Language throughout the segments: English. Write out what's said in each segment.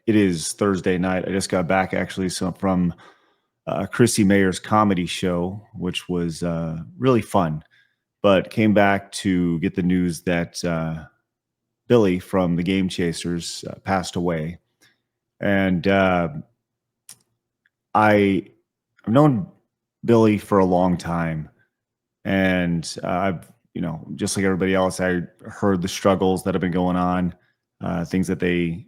it is Thursday night. I just got back actually from Chrissy Mayer's comedy show, which was really fun, but came back to get the news that Billy from the Game Chasers passed away. And I've known Billy for a long time. And I've, just like everybody else, I heard the struggles that have been going on, things that they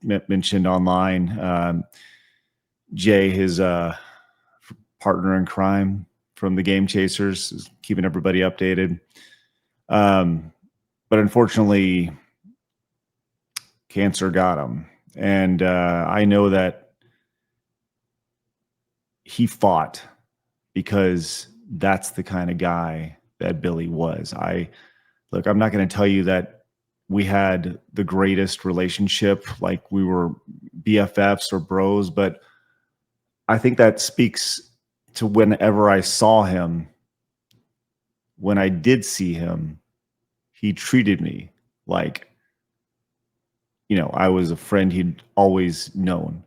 mentioned online. Jay, his partner in crime from the Game Chasers, is keeping everybody updated. But unfortunately, cancer got him. And I know that he fought because that's the kind of guy that Billy was. I'm not going to tell you that we had the greatest relationship, like we were BFFs or bros, but I think that speaks to whenever I saw him, when I did see him, he treated me like, I was a friend he'd always known.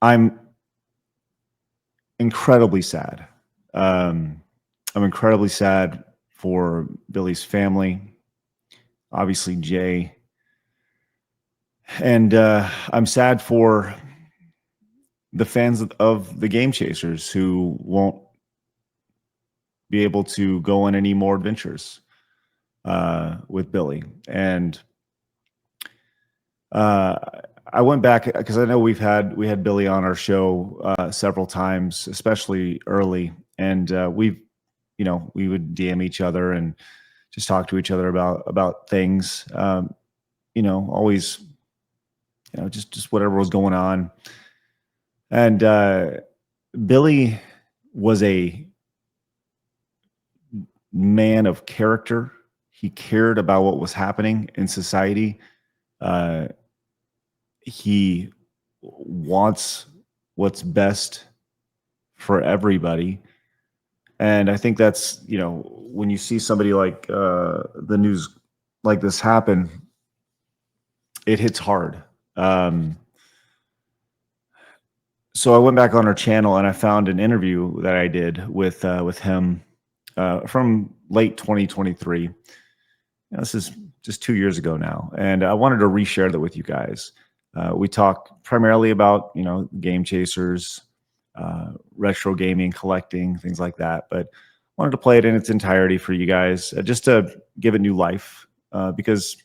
I'm incredibly sad. I'm incredibly sad for Billy's family, obviously Jay. And I'm sad for the fans of the Game Chasers who won't be able to go on any more adventures with Billy. And I went back because I know we had Billy on our show several times, especially early, and we would DM each other and just talk to each other about things. Always, just whatever was going on. And Billy was a man of character. He cared about what was happening in society. He wants what's best for everybody. And I think that's, when you see somebody like the news like this happen, it hits hard. So I went back on our channel and I found an interview that I did with him from late 2023. This is just 2 years ago now, and I wanted to reshare that with you guys. We talk primarily about Game Chasers, retro gaming, collecting, things like that, but wanted to play it in its entirety for you guys, just to give it new life, because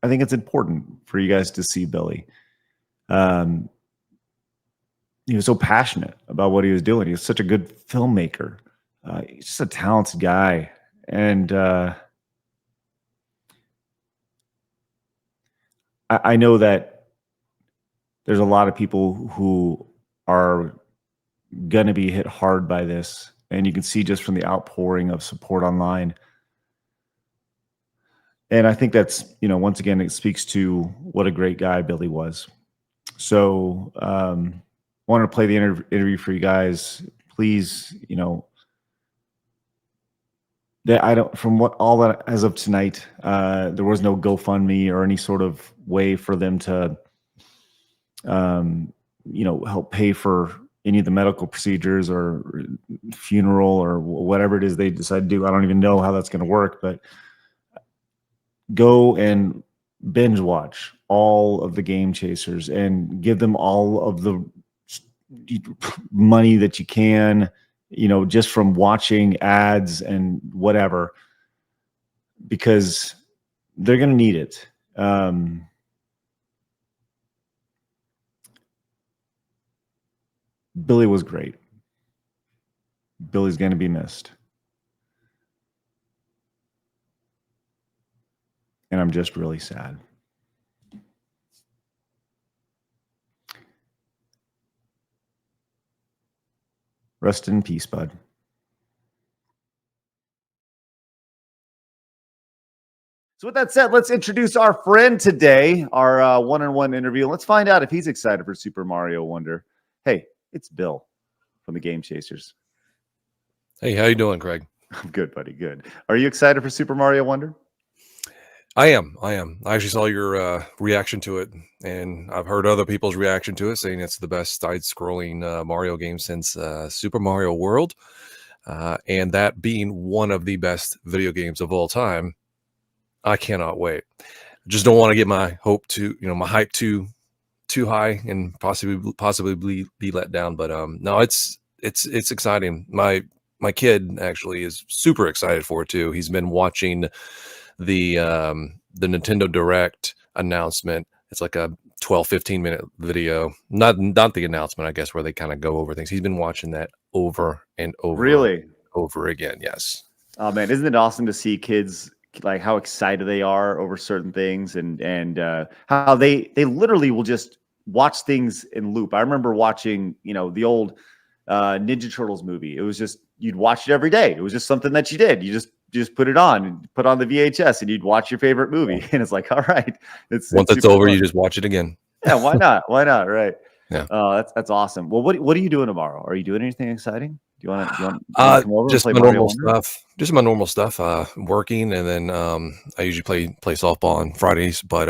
I think it's important for you guys to see Billy. He was so passionate about what he was doing. He was such a good filmmaker. He's just a talented guy. And I know that there's a lot of people who are going to be hit hard by this. And you can see just from the outpouring of support online. And I think that's, once again, it speaks to what a great guy Billy was. So wanted to play the interview for you guys. Please, that I don't, from what all that as of tonight, there was no GoFundMe or any sort of way for them to, help pay for any of the medical procedures or funeral or whatever it is they decide to do. I don't even know how that's going to work, but go and binge watch all of the Game Chasers and give them all of the money that you can, just from watching ads and whatever, because they're going to need it. Billy was great. Billy's going to be missed. And I'm just really sad. Rest in peace, bud. So with that said, let's introduce our friend today, our one-on-one interview. Let's find out if he's excited for Super Mario Wonder. Hey, it's Bill from the Game Chasers. Hey, how you doing, Craig? I'm good, buddy. Good. Are you excited for Super Mario Wonder? I am. I actually saw your reaction to it, and I've heard other people's reaction to it, saying it's the best side-scrolling Mario game since Super Mario World, and that being one of the best video games of all time. I cannot wait. Just don't want to get my my hype too high and possibly be let down. But no, it's exciting. My kid actually is super excited for it too. He's been watching the Nintendo Direct announcement. It's like a 12-15 minute video. Not the announcement, I guess, where they kind of go over things. He's been watching that over and Really? over again. Yes. Oh man, isn't it awesome to see kids like how excited they are over certain things and how they literally will just watch things in loop. I remember watching, the old Ninja Turtles movie. It was just you'd watch it every day. It was just something that you did. You just put it on and put on the VHS and you'd watch your favorite movie. And it's like, all right, Once it's it's super over, fun. you just watch it again. Yeah, why not? Why not? Right. Yeah. That's awesome. Well, what are you doing tomorrow? Are you doing anything exciting? Do you want to come over and Just play my Mario normal Wonder? stuff. Just my normal stuff. Working, and then I usually play softball on Fridays. But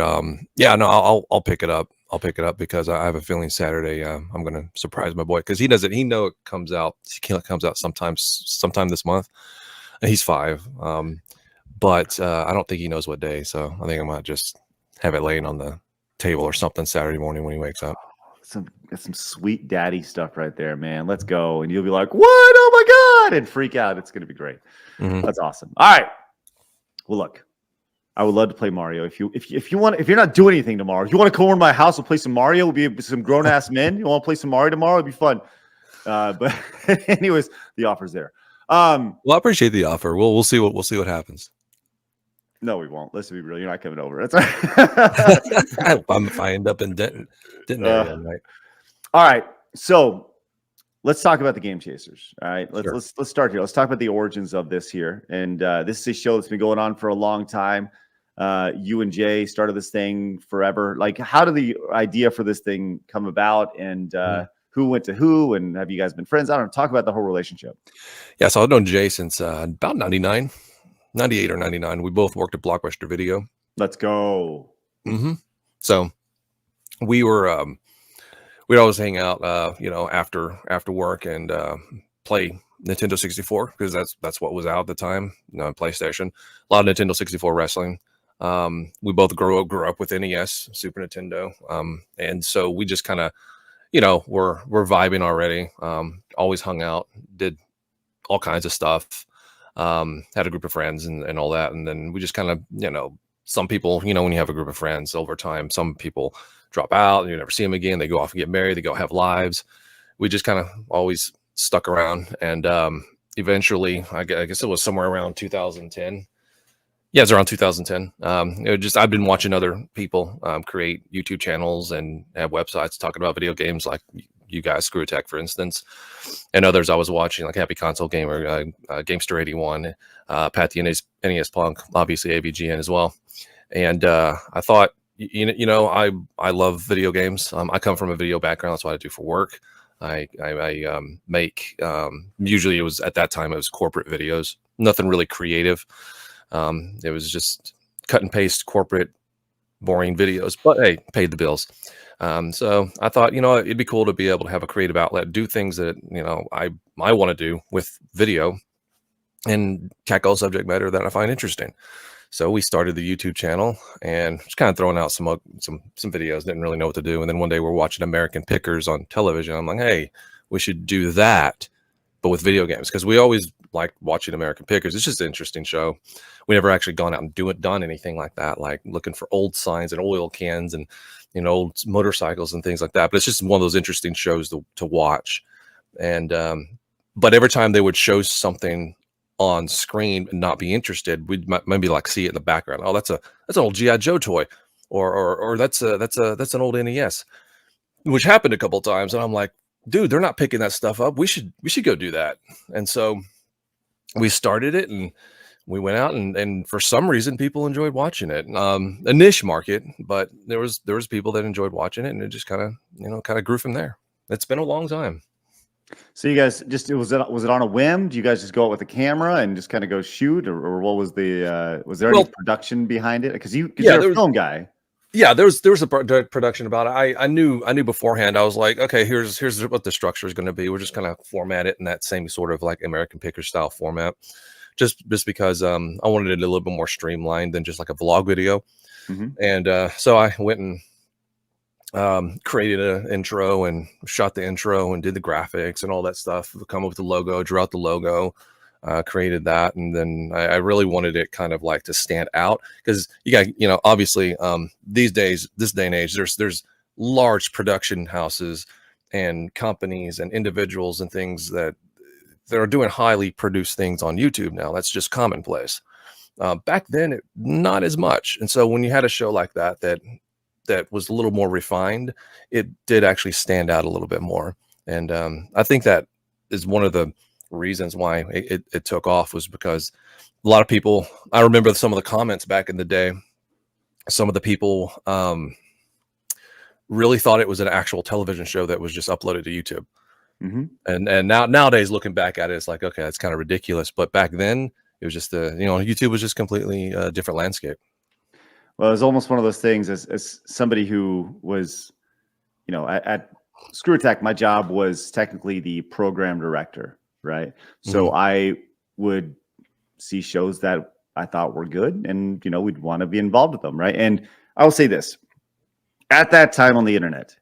yeah, no, I'll pick it up. I'll pick it up because I have a feeling Saturday I'm gonna surprise my boy because he doesn't. He know it comes out. It comes out sometime this month. And he's 5. But I don't think he knows what day. So I think I might just have it laying on the table or something Saturday morning when he wakes up. Some sweet daddy stuff right there, man. Let's go. And you'll be like, what? Oh my God. And freak out. It's going to be great. Mhm. That's awesome. All right. Well, look, I would love to play Mario. If you're not doing anything tomorrow, if you want to come over to my house and play some Mario, we'll be some grown ass men. You want to play some Mario tomorrow? It'd be fun. But anyways, the offer's there. Well, I appreciate the offer. We'll see what happens. No, we won't. Let's be real. You're not coming over. That's right. If I end up in Denton area, right? All right. So let's talk about the Game Chasers. All right. Sure. Let's start here. Let's talk about the origins of this here. And this is a show that's been going on for a long time. You and Jay started this thing forever. Like, how did the idea for this thing come about? And who went to who? And have you guys been friends? I don't know. Talk about the whole relationship. Yeah, so I've known Jay since about 99, 98 or 99. We both worked at Blockbuster Video. Let's go. So we were we'd always hang out after work and play Nintendo 64 because that's what was out at the time. PlayStation, a lot of Nintendo 64 wrestling. We both grew up with NES, Super Nintendo, and so we just kind of we're vibing already. Always hung out, did all kinds of stuff. Had a group of friends and all that, and then we just kind of some people, when you have a group of friends over time, some people drop out and you never see them again. They go off and get married. They go have lives. We just kind of always stuck around. And eventually, I guess it was somewhere around 2010. Yeah, it's around 2010. I've been watching other people create YouTube channels and have websites talking about video games, like you guys, Screw Attack, for instance, and others I was watching, like Happy Console Gamer, Gamester 81, Pat the NES Punk, obviously AVGN as well. And I thought, I love video games. I come from a video background. That's what I do for work. I make, usually at that time, it was corporate videos, nothing really creative. It was just cut and paste corporate boring videos, but hey, paid the bills. So I thought, it'd be cool to be able to have a creative outlet, do things that, I want to do with video and tackle subject matter that I find interesting. So we started the YouTube channel and just kind of throwing out some videos, didn't really know what to do. And then one day we're watching American Pickers on television. I'm like, hey, we should do that, but with video games, because we always liked watching American Pickers. It's just an interesting show. We never actually gone out and done anything like that, like looking for old signs and oil cans and old motorcycles and things like that. But it's just one of those interesting shows to watch. And but every time they would show something on screen and not be interested, we'd maybe like see it in the background. Oh, that's an old GI Joe toy, or that's an old NES, which happened a couple times. And I'm like, dude, they're not picking that stuff up. We should go do that. And so we started it and we went out and for some reason people enjoyed watching it. A niche market, but there was people that enjoyed watching it, and it just kind of grew from there. It's been a long time. So you guys just was it on a whim? Do you guys just go out with a camera and just kind of go shoot, or what was the was there any Well, production behind it? Because yeah, you're a there was film guy. yeah, there was a direct production about it. I knew beforehand. I was like, okay, here's what the structure is going to be. We're just gonna format it in that same sort of like American Picker style format, just because I wanted it a little bit more streamlined than just like a vlog video. Hmm. And so I went and created an intro and shot the intro and did the graphics and all that stuff. Come up with the logo, drew out the logo, created that, and then I really wanted it kind of like to stand out because you got obviously these days, this day and age, there's large production houses and companies and individuals and things that are doing highly produced things on YouTube now. That's just commonplace. Back then, not as much. And so when you had a show like that was a little more refined, it did actually stand out a little bit more. And I think that is one of the reasons why it took off, was because a lot of people, I remember some of the comments back in the day, some of the people really thought it was an actual television show that was just uploaded to YouTube. Hmm. And nowadays looking back at it, it's like, okay, that's kind of ridiculous. But back then it was just YouTube was just completely different landscape. Well, it was almost one of those things as somebody who was, at Screw Attack, my job was technically the program director, right? Mhm. So I would see shows that I thought were good, and we'd want to be involved with them, right? And I'll say this: at that time on the internet,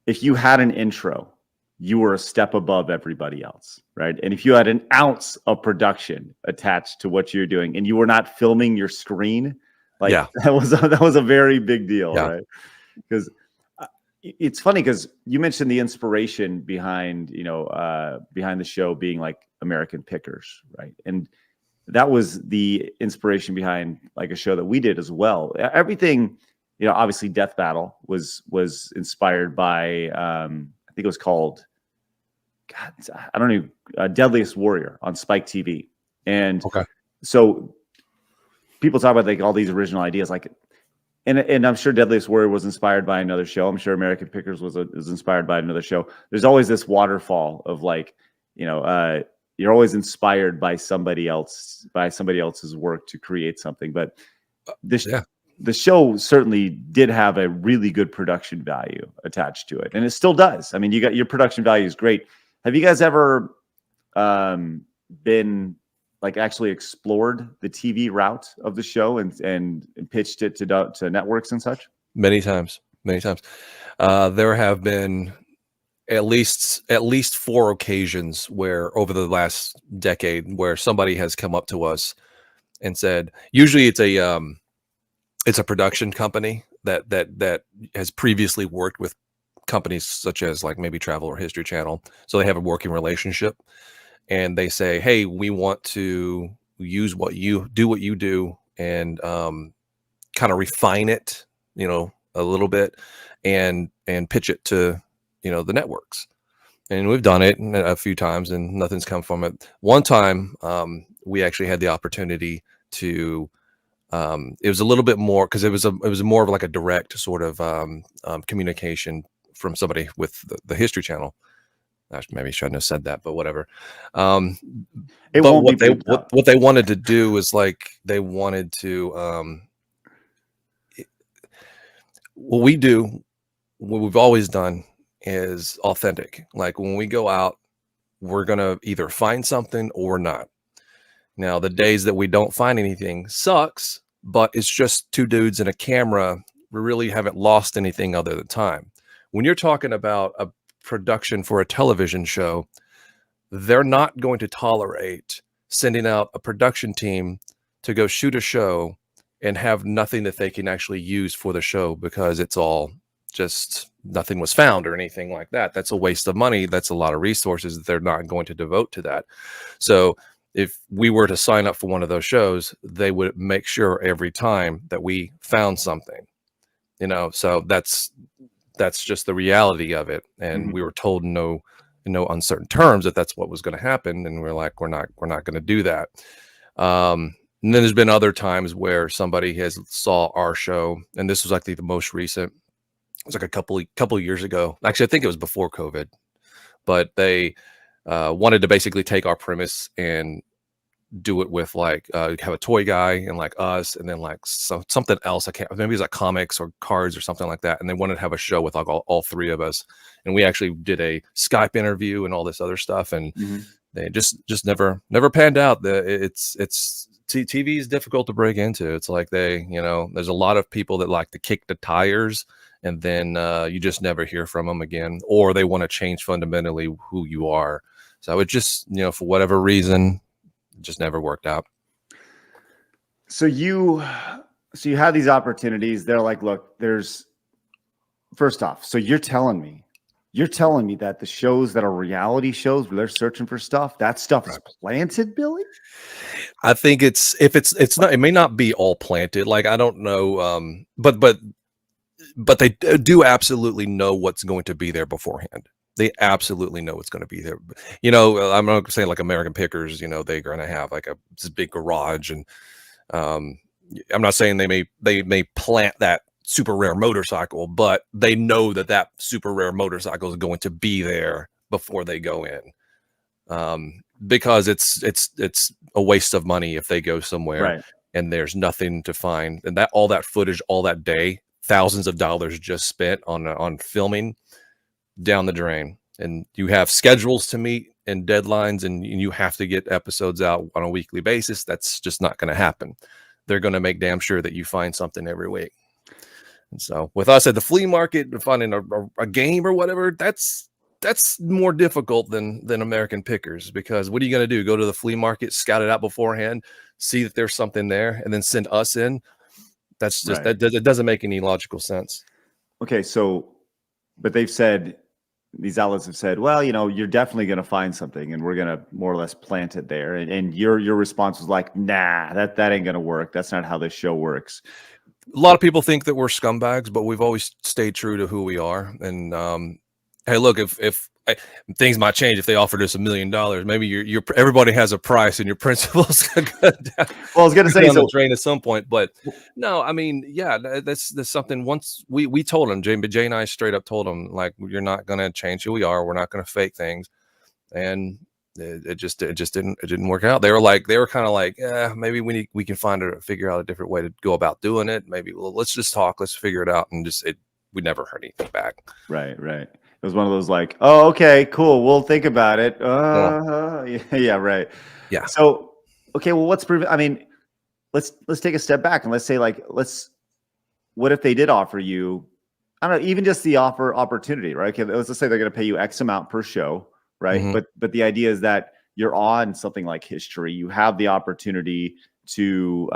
if you had an intro, you were a step above everybody else, right? And if you had an ounce of production attached to what you're doing, and you were not filming your screen, like Yeah. that was a very big deal, Yeah. right? Because it's funny because you mentioned the inspiration behind behind the show being like American Pickers, right? And that was the inspiration behind like a show that we did as well. Everything, obviously Death Battle was inspired by I think it was called, God, I don't know, Deadliest Warrior on Spike TV. And Okay. so people talk about like all these original ideas, like, and I'm sure Deadliest Warrior was inspired by another show. I'm sure American Pickers was inspired by another show. There's always this waterfall of like, you're always inspired by somebody else's work to create something. But this Yeah. the show certainly did have a really good production value attached to it, and it still does. I mean, you got your production value is great. Have you guys ever been like actually explored the TV route of the show and pitched it to networks and such? Many times, many times. There have been at least 4 occasions where over the last decade where somebody has come up to us and said, usually it's a production company that has previously worked with companies such as like maybe Travel or History Channel, so they have a working relationship, and they say, hey, we want to use what you do and kind of refine it, a little bit, and pitch it to the networks. And we've done it a few times and nothing's come from it. One time we actually had the opportunity to it was a little bit more because it was more of like a direct sort of communication from somebody with the History Channel. Maybe I shouldn't have said that, but whatever. um It but won't be what they bleeped out. what they wanted to do is like they wanted to what we do, what we've always done is authentic. Like when we go out, we're gonna either find something or not. Now, the days that we don't find anything sucks, but it's just 2 dudes and a camera. We really haven't lost anything other than time. When you're talking about a production for a television show, they're not going to tolerate sending out a production team to go shoot a show and have nothing that they can actually use for the show because it's all just nothing was found or anything like that. That's a waste of money. That's a lot of resources that they're not going to devote to that. So if we were to sign up for one of those shows, they would make sure every time that we found something, so that's just the reality of it. And Mhm. we were told in no uncertain terms that that's what was going to happen. And we're like, we're not going to do that. And then there's been other times where somebody has saw our show, and this was like the most recent. It was like a couple of years ago. Actually, I think it was before COVID, but they wanted to basically take our premise and do it with like have a toy guy and like us, and then like something else. I can't, maybe it's like comics or cards or something like that. And they wanted to have a show with like all three of us. And we actually did a Skype interview and all this other stuff. And Mhm. they just never panned out. TV is difficult to break into. It's like there's a lot of people that like to kick the tires, and then you just never hear from them again, or they want to change fundamentally who you are. So it just, for whatever reason, just never worked out. So you have these opportunities. They're like, look, there's, first off, so you're telling me that the shows that are reality shows where they're searching for stuff, that stuff is planted, Billy? I think it's not, it may not be all planted. Like, I don't know. But they do absolutely know what's going to be there beforehand. They absolutely know what's going to be there. I'm not saying like American Pickers, they're going to have like this big garage, and I'm not saying they may plant that super rare motorcycle, but they know that super rare motorcycle is going to be there before they go in. Because it's a waste of money if they go somewhere Right. and there's nothing to find, and that all that footage, all that day, thousands of dollars just spent on filming, down the drain. And you have schedules to meet and deadlines, and you have to get episodes out on a weekly basis. That's just not going to happen. They're going to make damn sure that you find something every week. And so with us at the flea market, finding a game or whatever, that's more difficult than American Pickers, because what are you going to do? Go to the flea market, scout it out beforehand, see that there's something there, and then send us in? That's just, Right. it doesn't make any logical sense. Okay, so, but these outlets have said, well, you're definitely going to find something, and we're going to more or less plant it there. And your response was like, nah, that ain't going to work. That's not how this show works. A lot of people think that we're scumbags, but we've always stayed true to who we are. And hey, look, if things might change if they offered us $1 million, maybe your everybody has a price, and your principles go down, well, I was going to say, down the drain at some point. But no, I mean, yeah, that's something. Once we told them, Jay and I straight up told them, like, you're not going to change who we are. We're not going to fake things. And it just didn't work out. They were kind of like, yeah, maybe we can figure out a different way to go about doing it. Maybe, well, let's just talk, let's figure it out. And we never heard anything back. Right. It was one of those like, oh, okay, cool, we'll think about it. Yeah, right. Yeah. So, okay, well, I mean, let's take a step back and let's say, like, what if they did offer you, I don't know, even just the opportunity, right? Okay, let's say they're going to pay you X amount per show, right? Mhm. But the idea is that you're on something like history. You have the opportunity to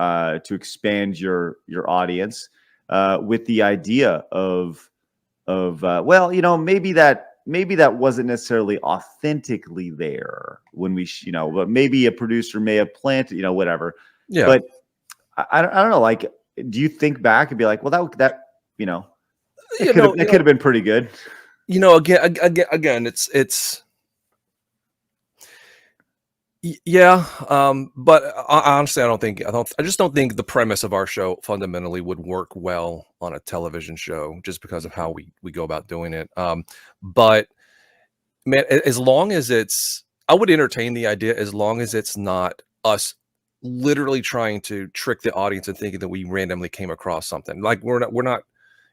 expand your audience with the idea of well, maybe that wasn't necessarily authentically there when but maybe a producer may have planted, whatever. Yeah. But I don't know. Like, do you think back and be like, well, that it could have been pretty good. Again, it's yeah. But honestly, I just don't think the premise of our show fundamentally would work well on a television show, just because of how we go about doing it. But man, as long as I would entertain the idea, as long as it's not us literally trying to trick the audience and thinking that we randomly came across something. Like, we're not,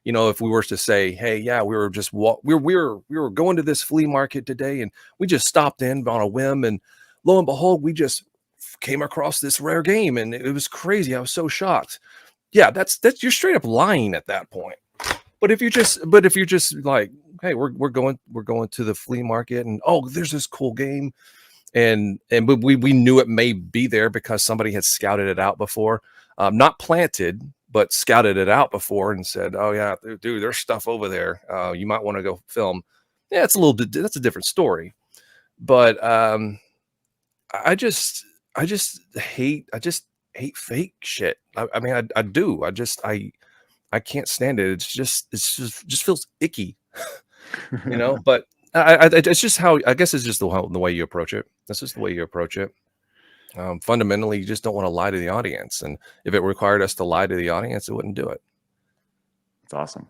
if we were to say, hey, yeah, we were just we were going to this flea market today, and we just stopped in on a whim, and lo and behold, we just came across this rare game, and it was crazy. I was so shocked. Yeah, that's you're straight up lying at that point. But if you're just like, hey, we're going to the flea market, and oh, there's this cool game, and we knew it may be there because somebody had scouted it out before, not planted, but scouted it out before and said, oh yeah, dude, there's stuff over there. You might want to go film. Yeah, that's a different story. But I just hate fake shit. I mean, I do. I can't stand it. It just feels icky, But it's just how, I guess it's just the way you approach it. That's just the way you approach it. Fundamentally, you just don't want to lie to the audience, and if it required us to lie to the audience, it wouldn't do it. It's awesome.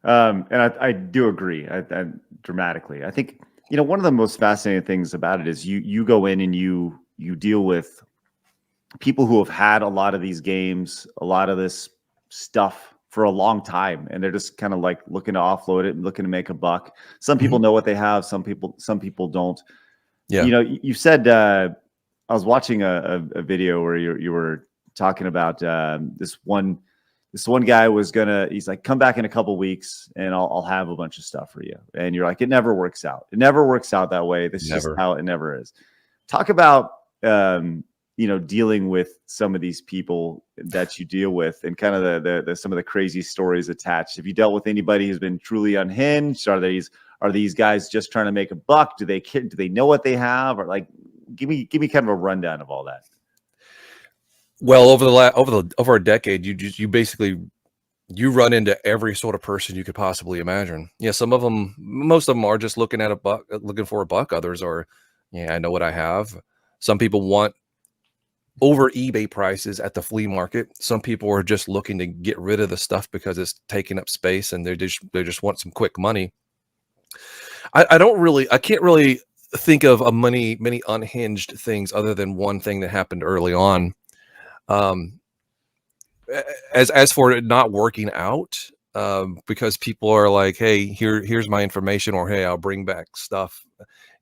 And I do agree. I dramatically. I think You know, one of the most fascinating things about it is you go in and you deal with people who have had a lot of these games, a lot of this stuff for a long time, and they're just kind of like looking to offload it and looking to make a buck. Some people Mhm. know what they have, some people don't. Yeah. You know, you said I was watching a video where you were talking about this one guy was he's like, come back in a couple weeks and I'll have a bunch of stuff for you. And you're like, it never works out. It never works out that way. This is just Never. how it never is. Talk about you know, dealing with some of these people that you deal with and kind of the some of the crazy stories attached. Have you dealt with anybody who's been truly unhinged? Are these guys just trying to make a buck? Do they know what they have? Or like, give me kind of a rundown of all that. Well, over a decade, you basically you run into every sort of person you could possibly imagine. Yeah, most of them are just looking at a buck, looking for a buck. Others are, yeah, I know what I have. Some people want over eBay prices at the flea market. Some people are just looking to get rid of the stuff because it's taking up space and they just want some quick money. I can't really think of many unhinged things other than one thing that happened early on. Um, as for it not working out, because people are like, hey, here's my information, or hey, I'll bring back stuff.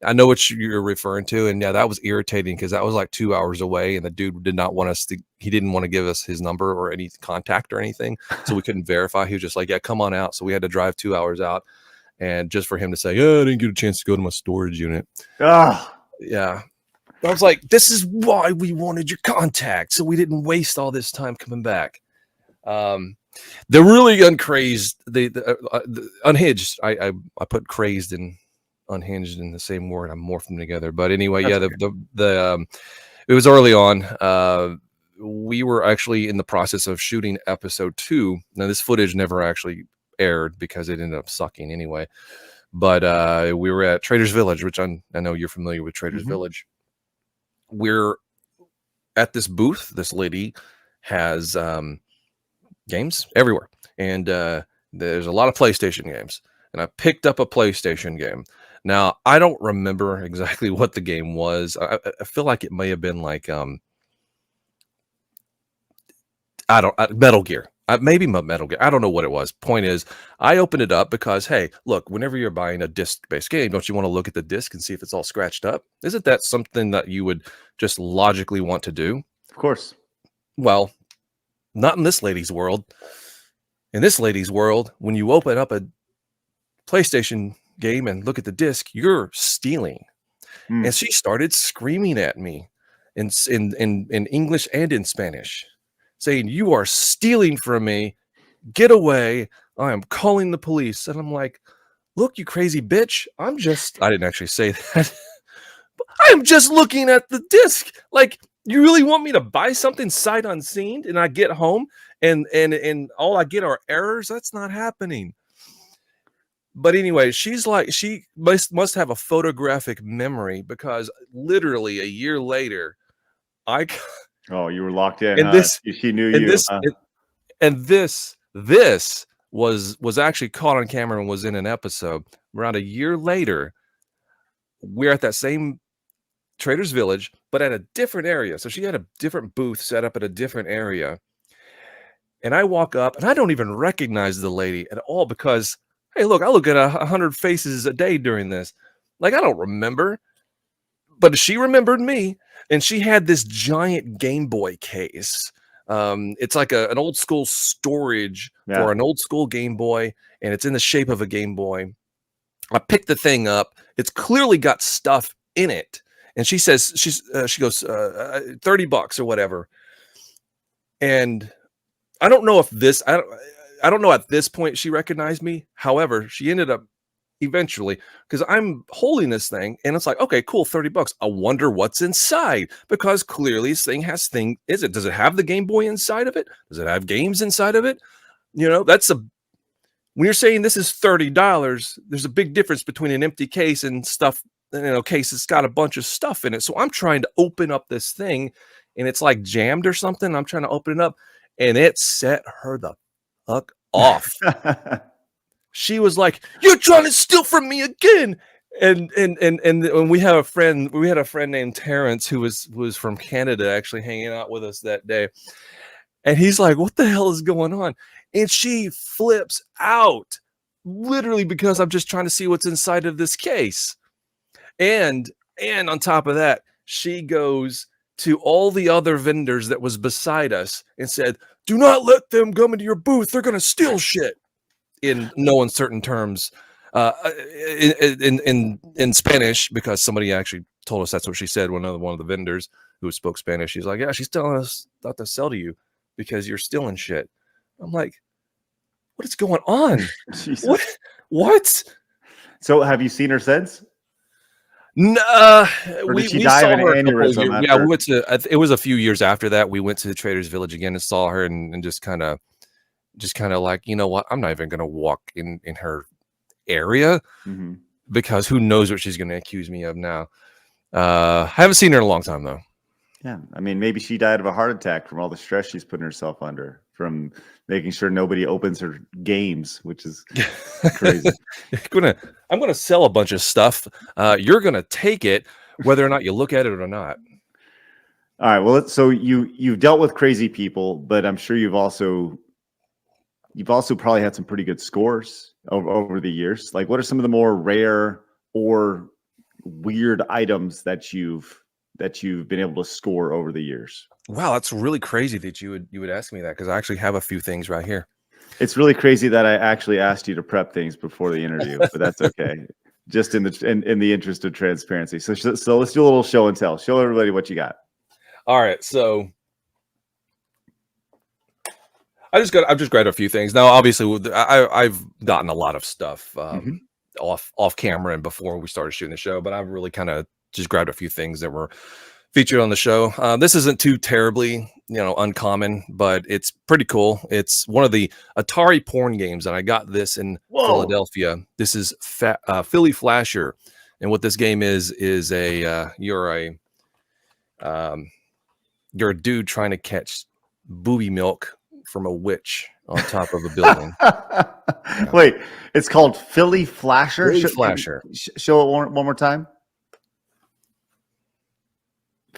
I know what you're referring to, and yeah, that was irritating because that was like 2 hours away, and the dude did not want us to. He didn't want to give us his number or any contact or anything, so we couldn't verify. He was just like, "Yeah, come on out." So we had to drive 2 hours out, and just for him to say, "Yeah, I didn't get a chance to go to my storage unit." Ah, Yeah, I was like, "This is why we wanted your contact, so we didn't waste all this time coming back." Um, they're really uncrazed. The unhinged. I put crazed and unhinged in the same word. I'm morphing them together. But anyway, that's yeah, okay. it was early on. We were actually in the process of shooting episode 2. Now this footage never actually aired because it ended up sucking anyway. But we were at Trader's Village, which I know you're familiar with Trader's Mhm. Village. We're at this booth. This lady has games everywhere, and there's a lot of PlayStation games. And I picked up a PlayStation game. Now I don't remember exactly what the game was. I feel like it may have been like Metal Gear. Maybe Metal Gear. I don't know what it was. Point is, I opened it up because, hey, look, whenever you're buying a disc-based game, don't you want to look at the disc and see if it's all scratched up? Isn't that something that you would just logically want to do? Of course. Well, not in this lady's world. In this lady's world, when you open up a PlayStation game and look at the disc, you're stealing. Mm. And she started screaming at me in English and in Spanish, saying, "You are stealing from me. Get away. I am calling the police." And I'm like, "Look, you crazy bitch. I didn't actually say that. I am just looking at the disc. Like, you really want me to buy something sight unseen and I get home and all I get are errors? That's not happening." But anyway, she's like, she must have a photographic memory because literally a year later, I Oh, you were locked in, and huh? this She knew and you, this huh? and this was actually caught on camera and was in an episode. Around a year later, we're at that same Trader's Village, but at a different area. So she had a different booth set up at a different area. And I walk up and I don't even recognize the lady at all because, hey, look, I look at 100 faces a day during this. Like, I don't remember, but she remembered me. And she had this giant Game Boy case. It's like an old school storage Yeah. for an old school Game Boy, and it's in the shape of a Game Boy. I picked the thing up. It's clearly got stuff in it. And she says, she goes, $30 or whatever. And I don't know if I don't know at this point she recognized me. However, she ended up eventually because I'm holding this thing and it's like, okay, cool, $30. I wonder what's inside because clearly this thing has does it have the Game Boy inside of it? Does it have games inside of it? You know, when you're saying this is $30, there's a big difference between an empty case and stuff, case that's got a bunch of stuff in it. So I'm trying to open up this thing and it's like jammed or something. I'm trying to open it up and it set her the fuck off. She was like, "You're trying to steal from me again." And when we had a friend named Terrence who was from Canada actually hanging out with us that day. And he's like, "What the hell is going on?" And she flips out, literally, because I'm just trying to see what's inside of this case. And on top of that, she goes to all the other vendors that was beside us and said, "Do not let them come into your booth. They're gonna steal shit." In no uncertain terms, in Spanish, because somebody actually told us that's what she said. One of the vendors who spoke Spanish, she's like, "Yeah, she's telling us not to sell to you because you're stealing shit." I'm like, "What is going on? What? Jesus. What?" So have you seen her since? No, Or did she we die of saw an her a couple of years. aneurysm Yeah, we after? went to. It was a few years after that. We went to the Traders Village again and saw her, and just kind of like, you know what? I'm not even gonna walk in her area Mhm. because who knows what she's gonna accuse me of now. I haven't seen her in a long time though. Yeah, I mean, maybe she died of a heart attack from all the stress she's putting herself under from making sure nobody opens her games, which is crazy. I'm gonna sell a bunch of stuff. You're gonna take it, whether or not you look at it or not. All right, well, so you've dealt with crazy people, but I'm sure you've also probably had some pretty good scores over the years. Like, what are some of the more rare or weird items that you've been able to score over the years? Wow, that's really crazy that you would ask me that, because I actually have a few things right here. It's really crazy that I actually asked you to prep things before the interview, but that's okay. Just in the interest of transparency. So let's do a little show and tell. Show everybody what you got. All right, so I've just grabbed a few things. Now, obviously, I've gotten a lot of stuff Mhm. off camera and before we started shooting the show, but I've really kind of just grabbed a few things that were featured on the show. This isn't too terribly, uncommon, but it's pretty cool. It's one of the Atari porn games, and I got this in Whoa. Philadelphia. This is Philly Flasher, and what this game is um, you're a dude trying to catch booby milk from a witch on top of a building. Yeah. Wait, it's called Philly Flasher. Philly Can you Flasher. show it one more time.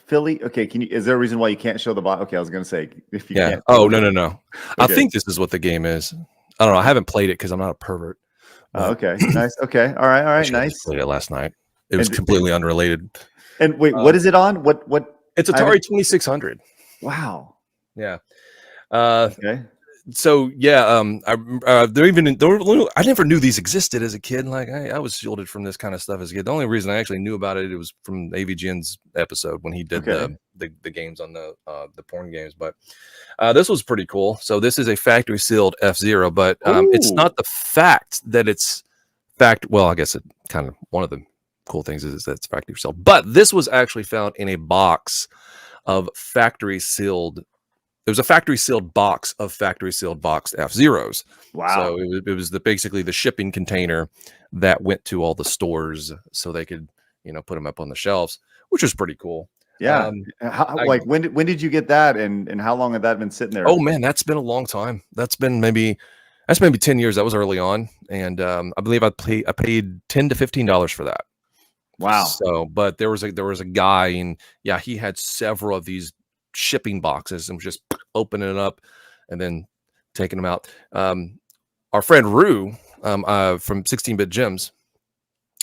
Philly. Okay, can you? Is there a reason why you can't show the bot? Okay, I was gonna say if you Yeah. can't. Oh, no. I Okay. think this is what the game is. I don't know. I haven't played it because I'm not a pervert. Oh, But okay. Nice. Okay. All right. All I right. should have just Nice. played it last night. It was And completely unrelated. wait, what is it on? What? It's I haven't. Atari 2600. Wow. Yeah. Uh, Okay. so yeah, I never knew these existed as a kid. Like I was shielded from this kind of stuff as a kid. The only reason I actually knew about it was from AVGN's episode when he did Okay. the games on the porn games. But this was pretty cool. So this is a factory sealed F-Zero, but it's Ooh. not the fact that it's well, I guess it kind of one of the cool things is that it's factory sealed. But this was actually found in a box of factory sealed. There was a factory sealed box of factory sealed boxed F-Zeros. Wow. So it was basically the shipping container that went to all the stores so they could, put them up on the shelves, which was pretty cool. Yeah. I- Like when did you get that, and how long had that been sitting there? Oh man, that's been a long time. That's maybe 10 years. That was early on. And I believe I paid $10 to $15 for that. Wow. So, but there was a guy, and yeah, he had several of these shipping boxes and was just opening it up and then taking them out. Our friend Rue from 16-Bit Gems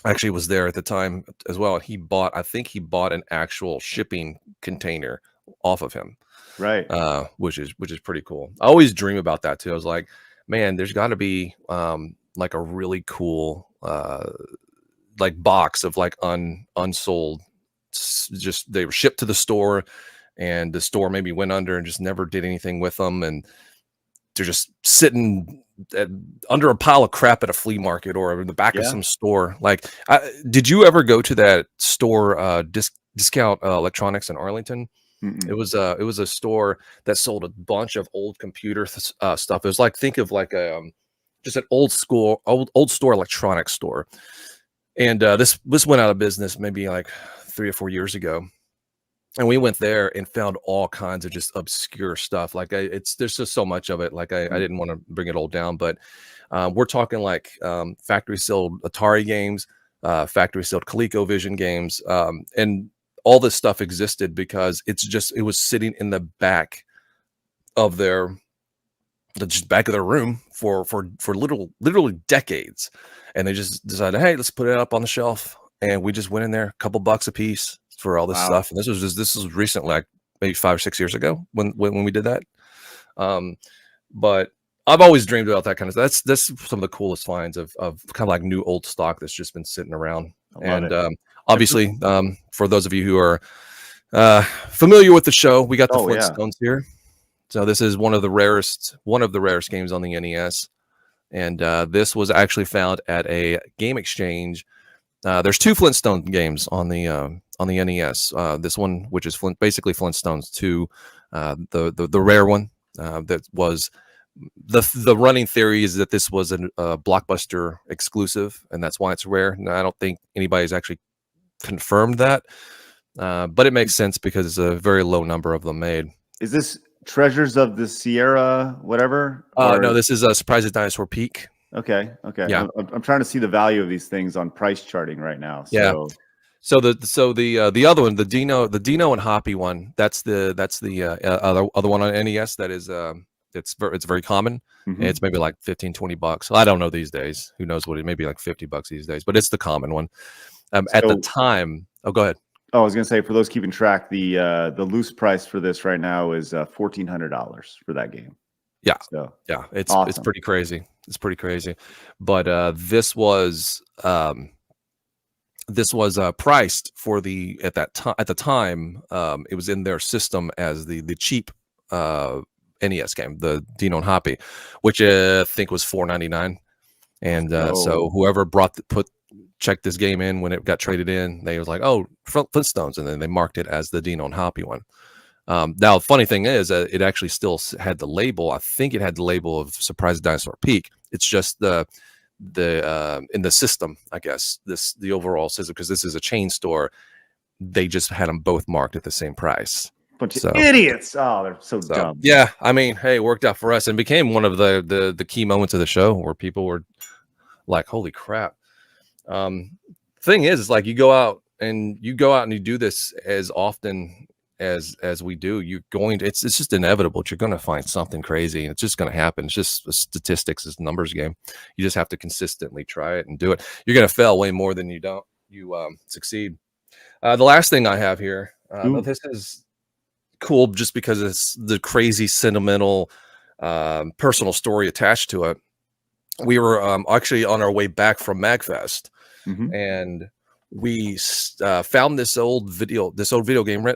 actually was there at the time as well. I think he bought an actual shipping container off of him. Right. Which is pretty cool. I always dream about that too. I was like, man, there's got to be like a really cool like box of like unsold. Just they were shipped to the store, and the store maybe went under and just never did anything with them, and they're just sitting under a pile of crap at a flea market or in the back of Yeah. some store. Like, did you ever go to that store, Discount Electronics in Arlington? Mm-mm. It was a store that sold a bunch of old computer stuff. It was like, think of like just an old store electronics store. And this went out of business maybe like 3 or 4 years ago. And we went there and found all kinds of just obscure stuff. Like there's just so much of it. Like I didn't want to bring it all down, but we're talking like factory sealed Atari games, factory sealed ColecoVision games, and all this stuff existed because it was sitting in the back of the just back of their room for literally decades, and they just decided, hey, let's put it up on the shelf, and we just went in there, a couple bucks a piece for all this Wow. stuff. And this was recent, like maybe 5 or 6 years ago when we did that. But I've always dreamed about that kind of stuff. That's some of the coolest finds of kind of like new old stock that's just been sitting around. I love And it. obviously, for those of you who are familiar with the show, we got the Oh, yeah. Flintstones here. So this is one of the rarest games on the NES, and this was actually found at a game exchange. There's 2 Flintstone games on the NES. This one, which is basically Flintstones 2, the rare one that was the running theory is that this was a Blockbuster exclusive, and that's why it's rare. Now, I don't think anybody's actually confirmed that, but it makes sense because it's a very low number of them made. Is this Treasures of the Sierra, whatever? No, this is Surprise at Dinosaur Peak. Okay. Yeah. I'm trying to see the value of these things on price charting right now. So. Yeah. So the other one, the Dino and Hoppy one, that's the other one on NES that is it's very common. Mhm. It's maybe like $15-20. I don't know these days. Who knows what it may be, like $50 these days, but it's the common one. At the time, go ahead. Oh, I was going to say, for those keeping track, the loose price for this right now is $1,400 for that game. Yeah. So Yeah, it's awesome. pretty crazy. It's pretty crazy. But this was priced for at the time, it was in their system as the cheap NES game, the Dino and Hoppy, which I think was $4.99. And so whoever checked this game in when it got traded in, they was like, oh, Flintstones, and then they marked it as the Dino and Hoppy one. Now, funny thing is, it actually still had the label. I think it had the label of Surprise at Dinosaur Peak. It's just the in the system, I guess, the overall system, because this is a chain store. They just had them both marked at the same price. Bunch of idiots. Oh, they're so dumb. Yeah, I mean, hey, it worked out for us and became one of the key moments of the show where people were like, holy crap. Thing is like you go out and you do this as often as we do, it's just inevitable. You're going to find something crazy, and it's just going to happen. It's just statistics, it's a numbers game. You just have to consistently try it and do it. You're going to fail way more than you succeed. The last thing I have here, this is cool just because it's the crazy sentimental personal story attached to it. We were actually on our way back from MagFest, and we found this old video game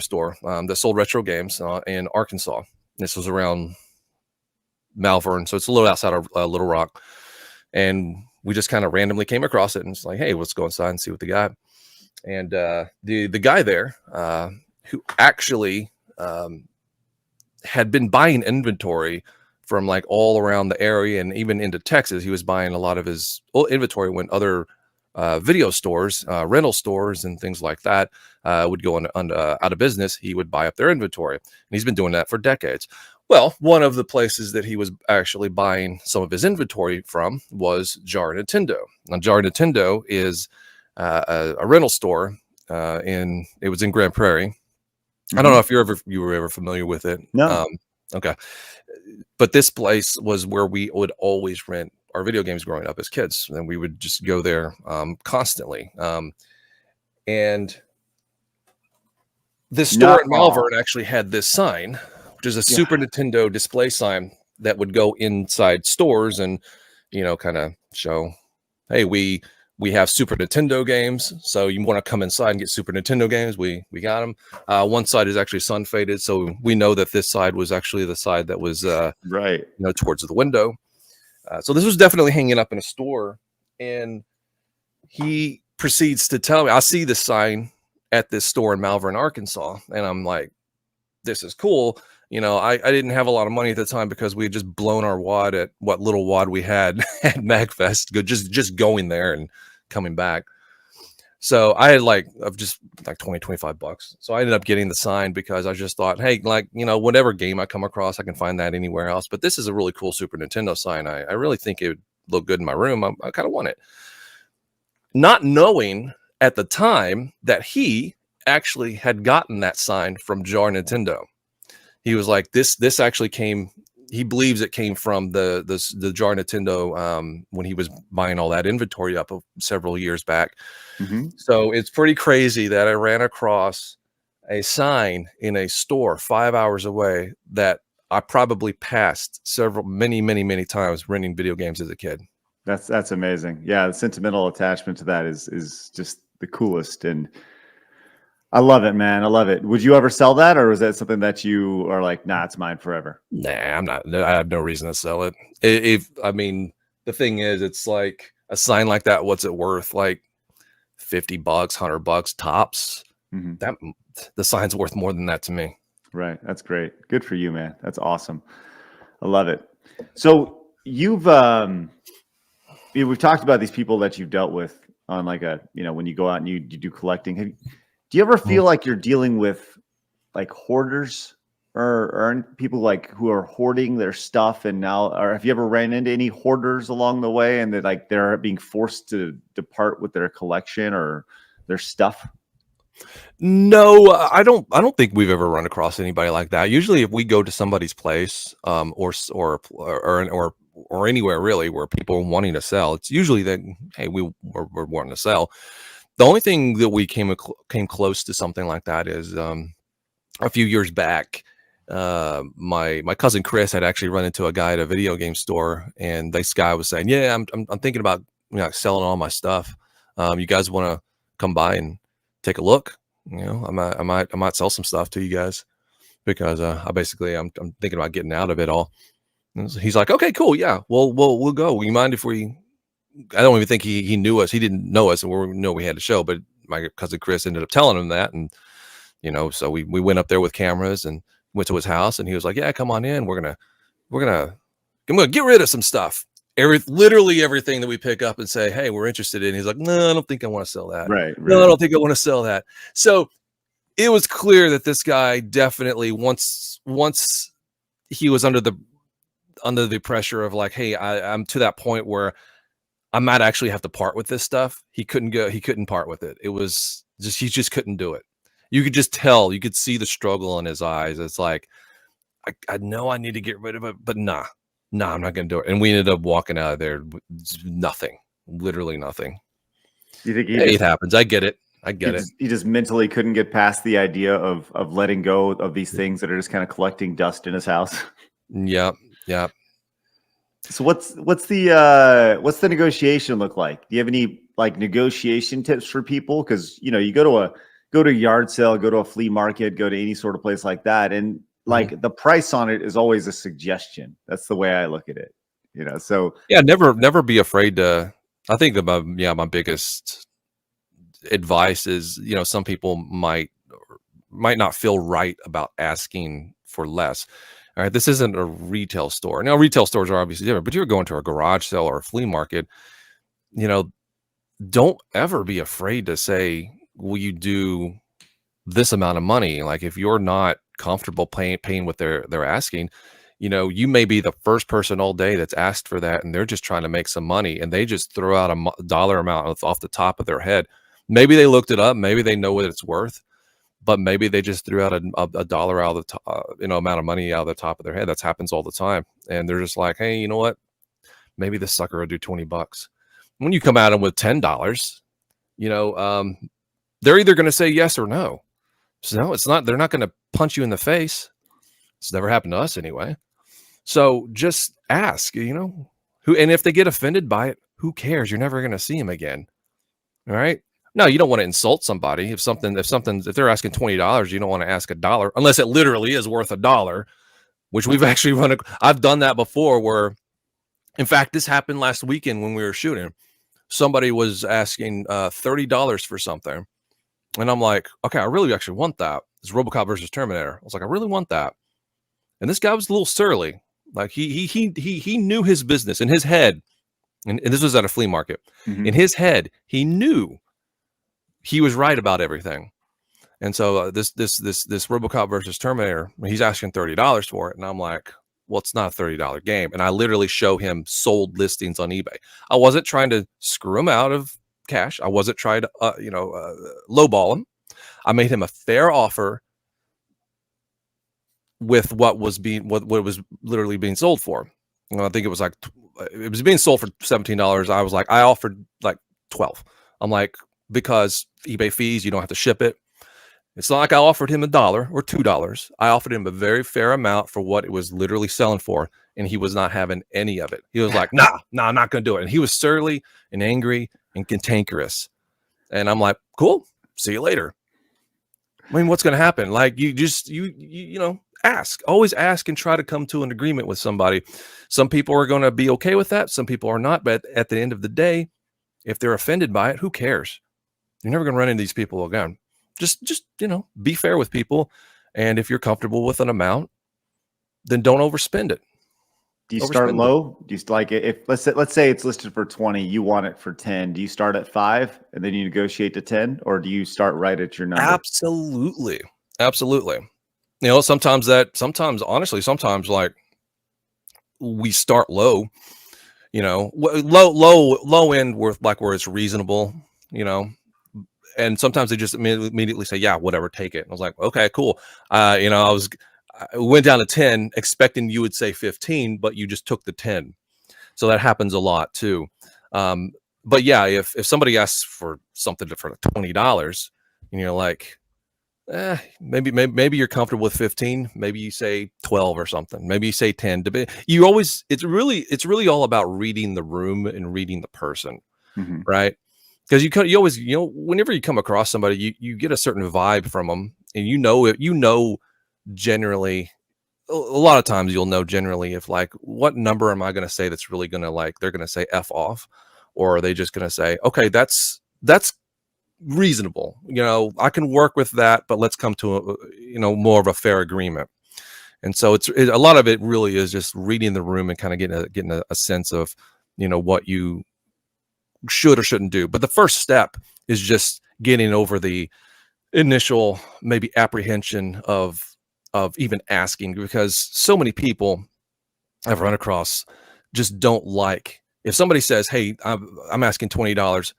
store that sold retro games in Arkansas. This was around Malvern, so it's a little outside of Little Rock, and we just kind of randomly came across it and it's like, hey, let's go inside and see what they got. And the guy there who actually had been buying inventory from like all around the area and even into Texas. He was buying a lot of his old inventory when other video stores, rental stores and things like that would go out of business. He would buy up their inventory, and he's been doing that for decades. Well, one of the places that he was actually buying some of his inventory from was Jar Nintendo. Now, Jar Nintendo is a rental store it was in Grand Prairie. I don't know if you were ever familiar with it. No. Okay. But this place was where we would always rent our video games growing up as kids. And we would just go there constantly. And this store in Malvern actually had this sign, which is a Super Nintendo display sign that would go inside stores and, kind of show, hey, we have Super Nintendo games, so you want to come inside and get Super Nintendo games. We got them. One side is actually sun faded, so we know that this side was actually the side that was right, towards the window. So this was definitely hanging up in a store, and he proceeds to tell me, I see the sign at this store in Malvern, Arkansas, and I'm like, this is cool. I didn't have a lot of money at the time because we had just blown our wad at what little wad we had at MagFest, just going there and coming back. So I had just $20-25. So I ended up getting the sign because I just thought, hey, whatever game I come across, I can find that anywhere else. But this is a really cool Super Nintendo sign. I really think it would look good in my room. I kind of want it. not knowing at the time that he actually had gotten that sign from Jar Nintendo. He was like, this actually came. He believes it came from the Jar Nintendo when he was buying all that inventory up several years back. Mm-hmm. So it's pretty crazy that I ran across a sign in a store 5 hours away that I probably passed many times renting video games as a kid. That's amazing. Yeah, the sentimental attachment to that is just the coolest, and I love it, man. I love it. Would you ever sell that, or is that something that you are like, nah, it's mine forever? Nah, I'm not. I have no reason to sell it. If I mean, the thing is, it's like a sign like that. What's it worth? Like $50, $100 tops. Mm-hmm. That the sign's worth more than that to me. Right. That's great. Good for you, man. That's awesome. I love it. So we've talked about these people that you've dealt with on like a, when you go out and you do collecting. Do you ever feel like you're dealing with like hoarders or people like who are hoarding their stuff and now, or have you ever ran into any hoarders along the way and that they're being forced to depart with their collection or their stuff? No, I don't think we've ever run across anybody like that. Usually, if we go to somebody's place, or anywhere really where people are wanting to sell, it's usually that, hey, we're wanting to sell. The only thing that we came close to something like that is a few years back. My cousin Chris had actually run into a guy at a video game store, and this guy was saying, "Yeah, I'm thinking about selling all my stuff. You guys want to come by and take a look? I might sell some stuff to you guys because I'm thinking about getting out of it all." And so he's like, "Okay, cool, yeah, we'll go. You mind if we?" I don't even think he knew us. He didn't know us, and we know we had a show. But my cousin Chris ended up telling him that, and so we went up there with cameras and went to his house, and he was like, "Yeah, come on in. I'm gonna get rid of some stuff. Literally everything that we pick up and say, hey, we're interested in." He's like, "No, I don't think I want to sell that. Right. No, I don't think I want to sell that." So it was clear that this guy definitely once he was under the pressure of like, hey, I'm to that point where I might actually have to part with this stuff. He couldn't part with it. It was just, he just couldn't do it. You could just tell, you could see the struggle in his eyes. It's like, I know I need to get rid of it, but nah, I'm not going to do it. And we ended up walking out of there with nothing, literally nothing. Do you think it happens? I get it. He just mentally couldn't get past the idea of letting go of these things that are just kind of collecting dust in his house. Yeah. So what's the negotiation look like? Do you have any like negotiation tips for people? Because you go to a yard sale, go to a flea market, go to any sort of place like that, and like the price on it is always a suggestion. That's the way I look at it. So yeah, never be afraid to. I think that my biggest advice is, some people might not feel right about asking for less. All right, this isn't a retail store. Now, retail stores are obviously different, but you're going to a garage sale or a flea market, don't ever be afraid to say, will you do this amount of money? Like, if you're not comfortable paying what they're asking, you may be the first person all day that's asked for that, and they're just trying to make some money, and they just throw out a dollar amount off the top of their head. Maybe they looked it up, maybe they know what it's worth, but maybe they just threw out a dollar out of the top, amount of money out of the top of their head. That happens all the time. And they're just like, hey, you know what? Maybe this sucker will do $20. When you come at them with $10, they're either going to say yes or no. So no, it's not, they're not going to punch you in the face. It's never happened to us anyway. So just ask, and if they get offended by it, who cares? You're never going to see them again. All right. No, you don't want to insult somebody. If they're asking $20, you don't want to ask $1 unless it literally is worth $1, which we've actually I've done that before where, in fact, this happened last weekend when we were shooting. Somebody was asking $30 for something. And I'm like, okay, I really actually want that. It's RoboCop versus Terminator. I was like, I really want that. And this guy was a little surly. Like he knew his business in his head. And this was at a flea market. Mm-hmm. In his head, he knew he was right about everything. And so this RoboCop versus Terminator, he's asking $30 for it. And I'm like, well, it's not a $30 game. And I literally show him sold listings on eBay. I wasn't trying to screw him out of cash. I wasn't trying to, lowball him. I made him a fair offer with what it was literally being sold for. I think it was like it was being sold for $17. I was like, I offered like 12. I'm like, because eBay fees, you don't have to ship it. It's not like I offered him $1 or $2. I offered him a very fair amount for what it was literally selling for, and he was not having any of it. He was like, nah, I'm not going to do it. And he was surly and angry and cantankerous. And I'm like, cool, see you later. I mean, what's going to happen? Like, always ask and try to come to an agreement with somebody. Some people are going to be okay with that. Some people are not. But at the end of the day, if they're offended by it, who cares? You're never going to run into these people again. Just be fair with people. And if you're comfortable with an amount, then don't overspend it. Do you start low? Do you like if let's say it's listed for 20, you want it for 10. Do you start at 5 and then you negotiate to 10, or do you start right at your number? Absolutely. Sometimes like we start low, low end where it's reasonable, and sometimes they just immediately say, yeah, whatever, take it. And I was like, okay, cool. I went down to 10 expecting you would say 15, but you just took the 10. So that happens a lot too. But yeah, if somebody asks for something for $20 and you're like, maybe you're comfortable with 15, maybe you say 12 or something, maybe you say 10. It's really all about reading the room and reading the person, right? Because you always, whenever you come across somebody, you get a certain vibe from them, and generally, a lot of times you'll know generally if like, what number am I going to say that's really going to like, they're going to say F off, or are they just going to say, okay, that's reasonable. I can work with that, but let's come to more of a fair agreement. And so a lot of it really is just reading the room and kind of getting a sense of, what you should or shouldn't do. But the first step is just getting over the initial maybe apprehension of even asking, because so many people I've run across just don't like, if somebody says, hey, I'm asking $20,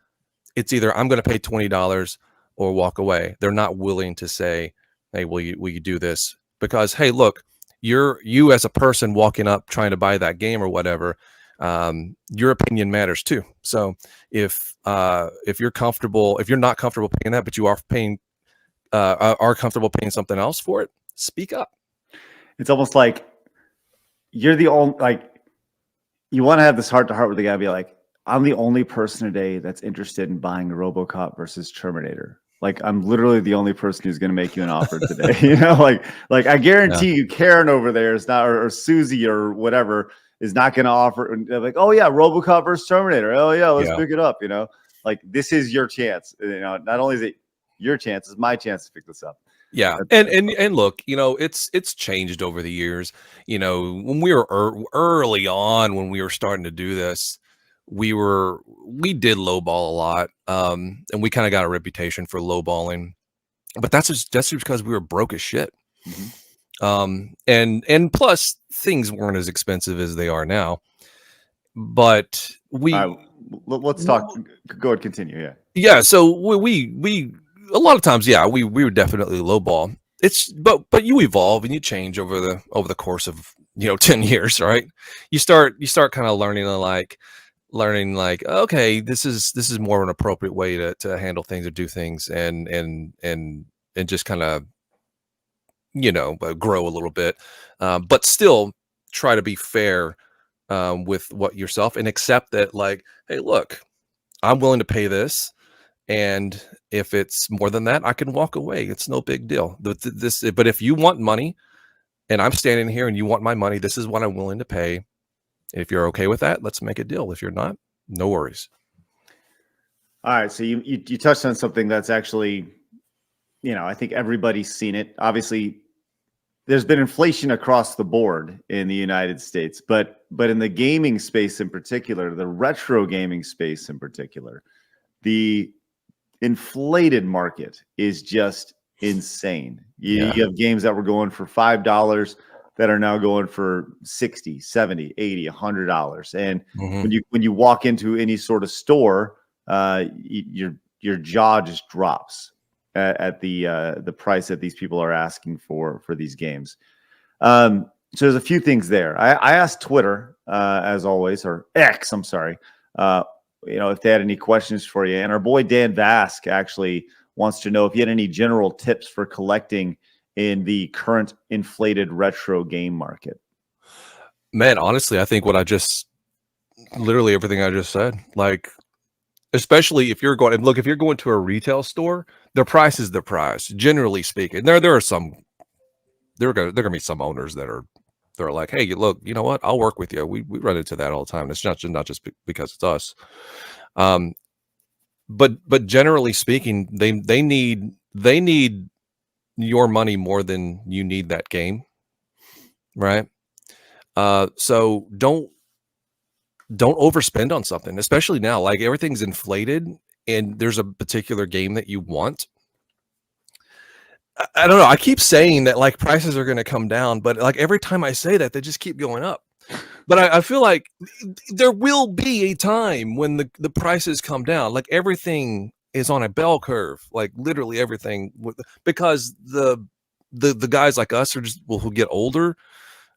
it's either I'm going to pay $20 or walk away. They're not willing to say, hey, will you do this? Because, hey, look, you as a person walking up trying to buy that game or whatever, your opinion matters too. So if you're not comfortable paying that, but you are comfortable paying something else for it, speak up. It's almost like you're the only, like, you want to have this heart to heart with the guy, be like, I'm the only person today that's interested in buying RoboCop versus Terminator. Like, I'm literally the only person who's going to make you an offer today. Like I guarantee you, Karen over there is not, or Susie or whatever is not going to offer. Like, oh yeah, RoboCop versus Terminator. Oh yeah, let's pick it up. Like, this is your chance. Not only is it your chance, it's my chance to pick this up. Yeah. And look, it's changed over the years. When we were early on, when we were starting to do this, we did lowball a lot. And we kind of got a reputation for lowballing, but that's just because we were broke as shit. And plus things weren't as expensive as they are now, but let's talk, go ahead, continue. Yeah. So we a lot of times, we would definitely lowball. But you evolve and you change over the course of 10 years, right? You start kind of learning like, okay, this is more of an appropriate way to handle things or do things, and just kind of grow a little bit, but still try to be fair with what yourself, and accept that, like, hey, look, I'm willing to pay this. And if it's more than that, I can walk away. It's no big deal. But if you want money and I'm standing here and you want my money, this is what I'm willing to pay. If you're okay with that, let's make a deal. If you're not, no worries. All right. So you touched on something that's actually, I think everybody's seen it. Obviously, there's been inflation across the board in the United States, but in the gaming space in particular, the retro gaming space in particular, the inflated market is just insane. You have games that were going for $5 that are now going for $60, $70, $80, $100. And when you walk into any sort of store, your jaw just drops at the price that these people are asking for these games. So there's a few things there. I asked Twitter, as always, or X, I'm sorry, if they had any questions for you. And our boy Dan Vask actually wants to know if you had any general tips for collecting in the current inflated retro game market. Man, honestly, I think literally everything I just said, like, especially if you're if you're going to a retail store, the price is the price, generally speaking. There are there are gonna be some owners they're like, hey, look, you know what? I'll work with you. We run into that all the time. It's not just because it's us. But generally speaking, they need your money more than you need that game, right? So don't overspend on something, especially now. Like, everything's inflated, and there's a particular game that you want. I don't know. I keep saying that, like, prices are going to come down, but like every time I say that, they just keep going up. But I feel like there will be a time when the prices come down. Like, everything is on a bell curve, like literally everything, because the guys like us who get older.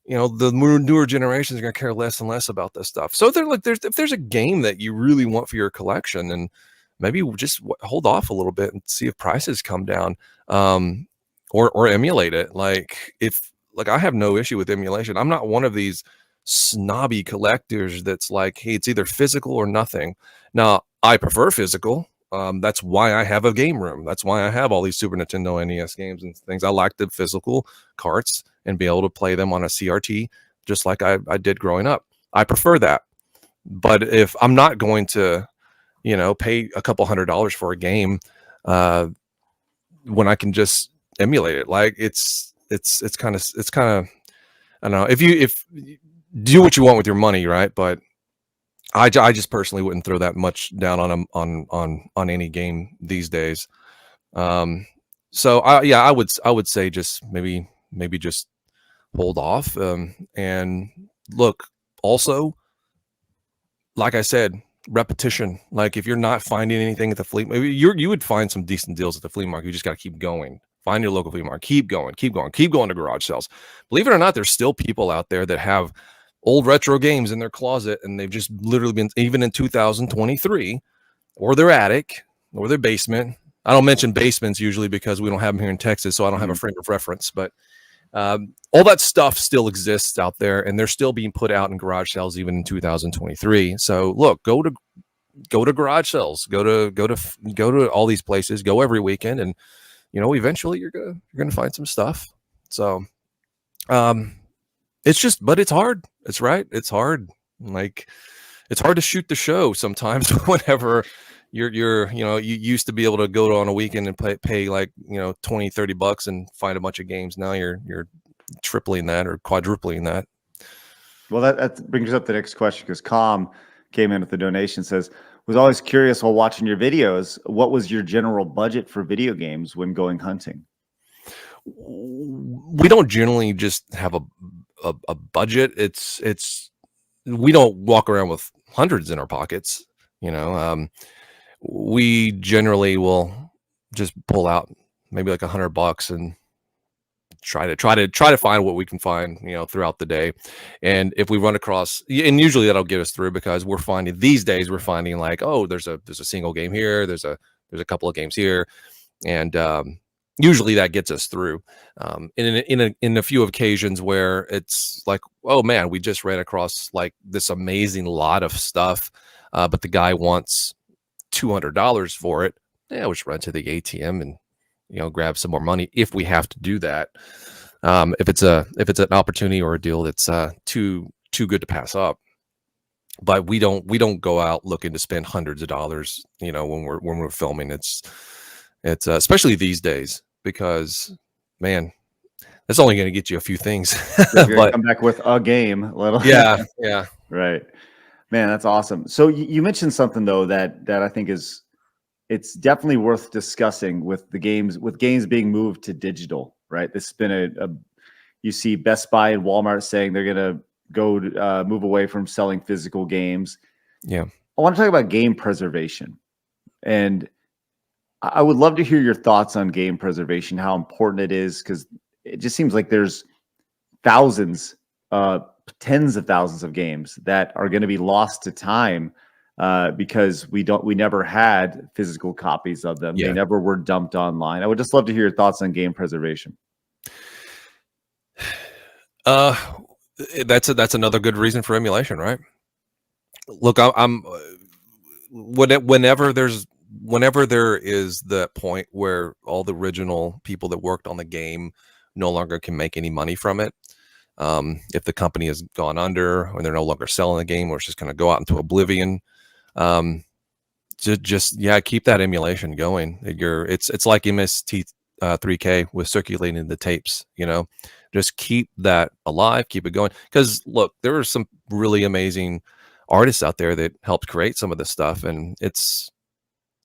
The newer generations are going to care less and less about this stuff. So if there's a game that you really want for your collection, and maybe just hold off a little bit and see if prices come down, or emulate it. Like, I have no issue with emulation. I'm not one of these snobby collectors that's like, hey, it's either physical or nothing. Now, I prefer physical. That's why I have a game room. That's why I have all these Super Nintendo NES games and things. I like the physical carts and be able to play them on a CRT, just like I did growing up. I prefer that. But if I'm not going to, pay a couple $100 for a game, when I can just emulate it, like, it's kind of, I don't know, if you do what you want with your money, right? But I just personally wouldn't throw that much down on any game these days. So I would say just maybe just hold off. And look, also, like I said, repetition. Like, if you're not finding anything at the flea, maybe you would find some decent deals at the flea market. You just got to keep going. Find your local flea market. Keep going to garage sales. Believe it or not, there's still people out there that have old retro games in their closet, and they've just literally been, even in 2023, or their attic or their basement. I don't mention basements usually because we don't have them here in Texas, so I don't have a frame of reference. But all that stuff still exists out there, and they're still being put out in garage sales even in 2023. So look, go to garage sales, go to all these places, go every weekend, and eventually you're gonna find some stuff. So it's just, but it's hard. It's right. It's hard. Like, it's hard to shoot the show sometimes whenever you used to be able to go on a weekend and pay like, $20-$30 and find a bunch of games. Now you're tripling that or quadrupling that. Well, that brings up the next question, because Com came in with the donation, says, was always curious while watching your videos, what was your general budget for video games when going hunting? We don't generally just have a budget. We don't walk around with hundreds in our pockets. We generally will just pull out maybe like $100 and try to find what we can find, throughout the day. And if we run across, and usually that'll get us through, because these days we're finding like, oh, there's a single game here, there's a couple of games here, and usually that gets us through. In a few occasions where it's like, oh man, we just ran across like this amazing lot of stuff, but the guy wants $200 for it. Yeah, we just run to the ATM and grab some more money if we have to do that. If it's an opportunity or a deal that's too good to pass up. But we don't go out looking to spend hundreds of dollars, when we're filming. It's especially these days, because man, that's only going to get you a few things. But come back with a game, yeah, right, man, that's awesome. So you mentioned something though that I think it's definitely worth discussing with games being moved to digital, right? This has been you see Best Buy and Walmart saying they're going to move away from selling physical games. Yeah. I want to talk about game preservation. And I would love to hear your thoughts on game preservation, how important it is, because it just seems like there's thousands, uh, tens of thousands of games that are going to be lost to time because we never had physical copies of them. They Yeah. never were dumped online. I would just love to hear your thoughts on game preservation. Uh, that's another good reason for emulation, right? Look, I'm whenever there is that point where all the original people that worked on the game no longer can make any money from it. If the company has gone under or they're no longer selling the game or it's just going to go out into oblivion, um, just yeah, keep that emulation going. It's like MST 3K with circulating the tapes. Just keep that alive, keep it going. Because look, there are some really amazing artists out there that helped create some of this stuff, and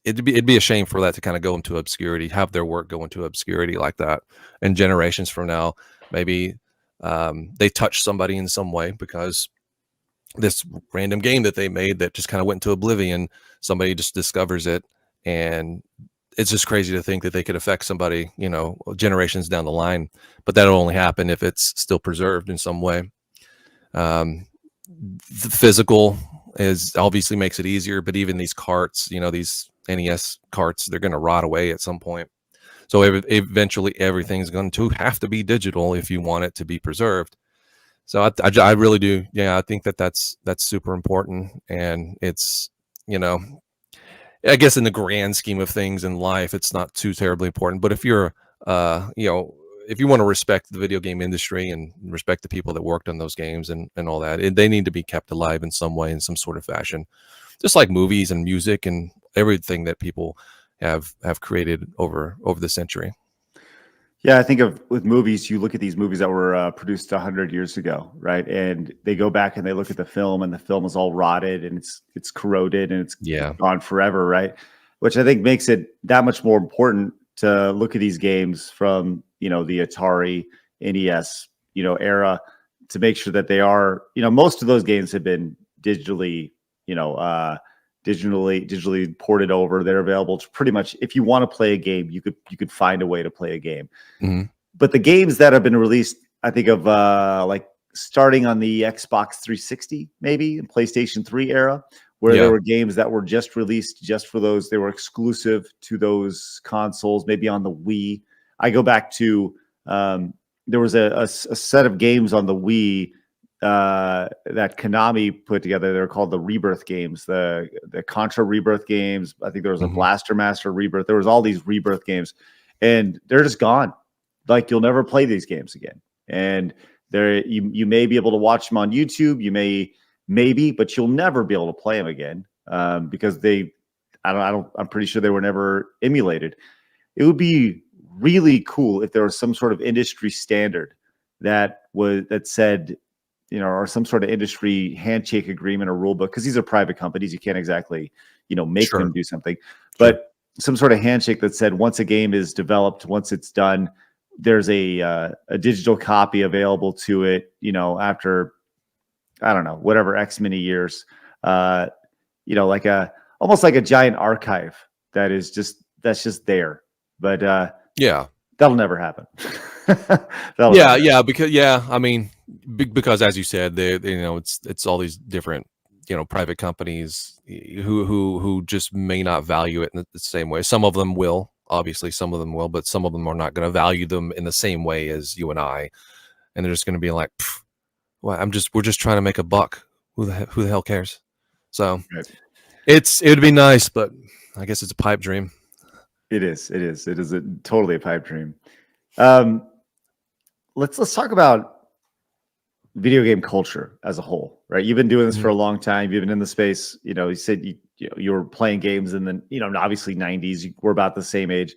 it'd be a shame for that to kind of go into obscurity, have their work go into obscurity like that. And generations from now, maybe they touch somebody in some way because this random game that they made that just kind of went into oblivion, somebody just discovers it, and it's just crazy to think that they could affect somebody, generations down the line. But that'll only happen if it's still preserved in some way. The physical is obviously makes it easier, but even these carts, these NES carts, they're going to rot away at some point. So eventually everything's going to have to be digital if you want it to be preserved. So I really do. Yeah, I think that's super important. And it's, I guess in the grand scheme of things in life, it's not too terribly important. But if you're, if you want to respect the video game industry and respect the people that worked on those games and all that, they need to be kept alive in some way, in some sort of fashion, just like movies and music and everything that people have created over the century. Yeah, I think of with movies, you look at these movies that were produced 100 years ago, right? And they go back and they look at the film, and the film is all rotted and it's corroded and it's Yeah, gone forever, right? Which I think makes it that much more important to look at these games from the Atari NES era to make sure that they are most of those games have been digitally you know uh, digitally ported over. They're available to pretty much if you want to play a game, you could find a way to play a game. hmm But the games that have been released, I think of like starting on the Xbox 360, maybe in PlayStation 3 era, where there yeah, were games that were just released just for those. They were exclusive to those consoles, maybe on the Wii. I go back to there was a set of games on the Wii that Konami put together. They're called the Rebirth games, the Contra Rebirth games. I think there was a hmm Blaster Master Rebirth. There was all these Rebirth games, and they're just gone. Like you'll never play these games again. And there, you may be able to watch them on YouTube. You maybe, but you'll never be able to play them again because I'm pretty sure they were never emulated. It would be really cool if there was some sort of industry standard that said, or some sort of industry handshake agreement or rule book, because these are private companies. You can't exactly, make sure, them do something, sure, but some sort of handshake that said once a game is developed, once it's done, there's a digital copy available to it, after I don't know, whatever X many years, uh, like almost like a giant archive that's just there. But yeah. that'll never happen. That'll Yeah, never happen. yeah, I mean, because as you said, it's all these different, private companies who just may not value it in the same way. Some of them will, obviously, some of them will, but some of them are not going to value them in the same way as you and I, and they're just going to be like, well, we're just trying to make a buck. Who the hell cares? So Right. it would be nice, but I guess it's a pipe dream. It is. It is. It is totally a pipe dream. Um, let's talk about video game culture as a whole, right? You've been doing this for Mhm. a long time. You've been in the space. You said you were playing games in the obviously 90s. We're about the same age.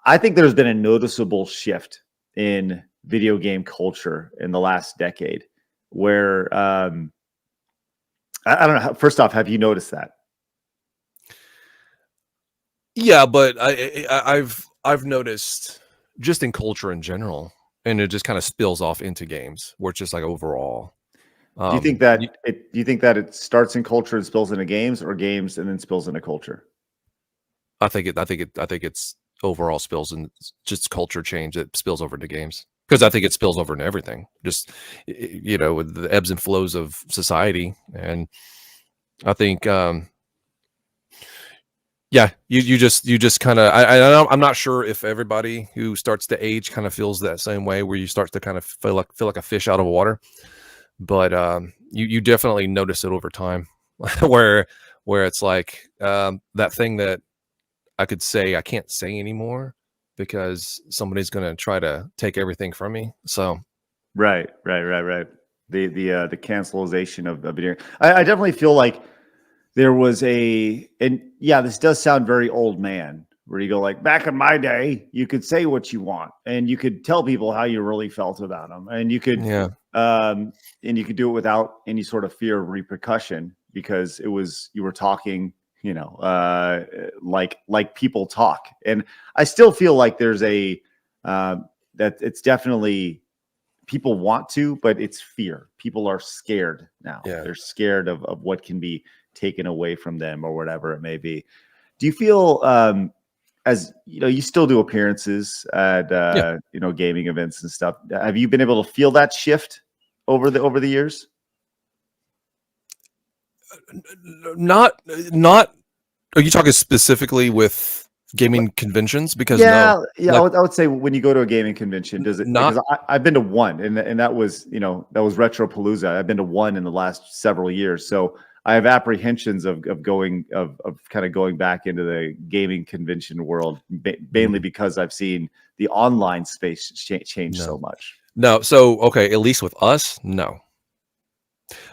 I think there's been a noticeable shift in video game culture in the last decade, where I don't know. First off, have you noticed that? Yeah, but I've noticed just in culture in general, and it just kind of spills off into games where it's just like overall. Do you think that it starts in culture and spills into games, or games and then spills into culture? I think it's overall spills and just culture change that spills over into games, because I think it spills over into everything. Just with the ebbs and flows of society, and I think yeah, you just kind of I'm not sure if everybody who starts to age kind of feels that same way, where you start to kind of feel like a fish out of water, but you definitely notice it over time, where it's like that thing that I could say I can't say anymore because somebody's going to try to take everything from me. So Right. The cancelization of video. I definitely feel like there was and yeah, this does sound very old man, where you go like, back in my day, you could say what you want and you could tell people how you really felt about them, and yeah, you could do it without any sort of fear of repercussion, because you were talking, like people talk. And I still feel like there's that it's definitely, people want to, but it's fear. People are scared now. yeah, They're scared of what can be taken away from them, or whatever it may be. Do you feel, as you know, you still do appearances at yeah. gaming events and stuff? Have you been able to feel that shift over the years? Not. Are you talking specifically with gaming conventions? Because no, Yeah. like I would say, when you go to a gaming convention, does it? not. Because I've been to one, and that was Retropalooza. I've been to one in the last several years, so I have apprehensions of kind of going back into the gaming convention world, mainly because I've seen the online space change so No, much. no. So okay, at least with us, no.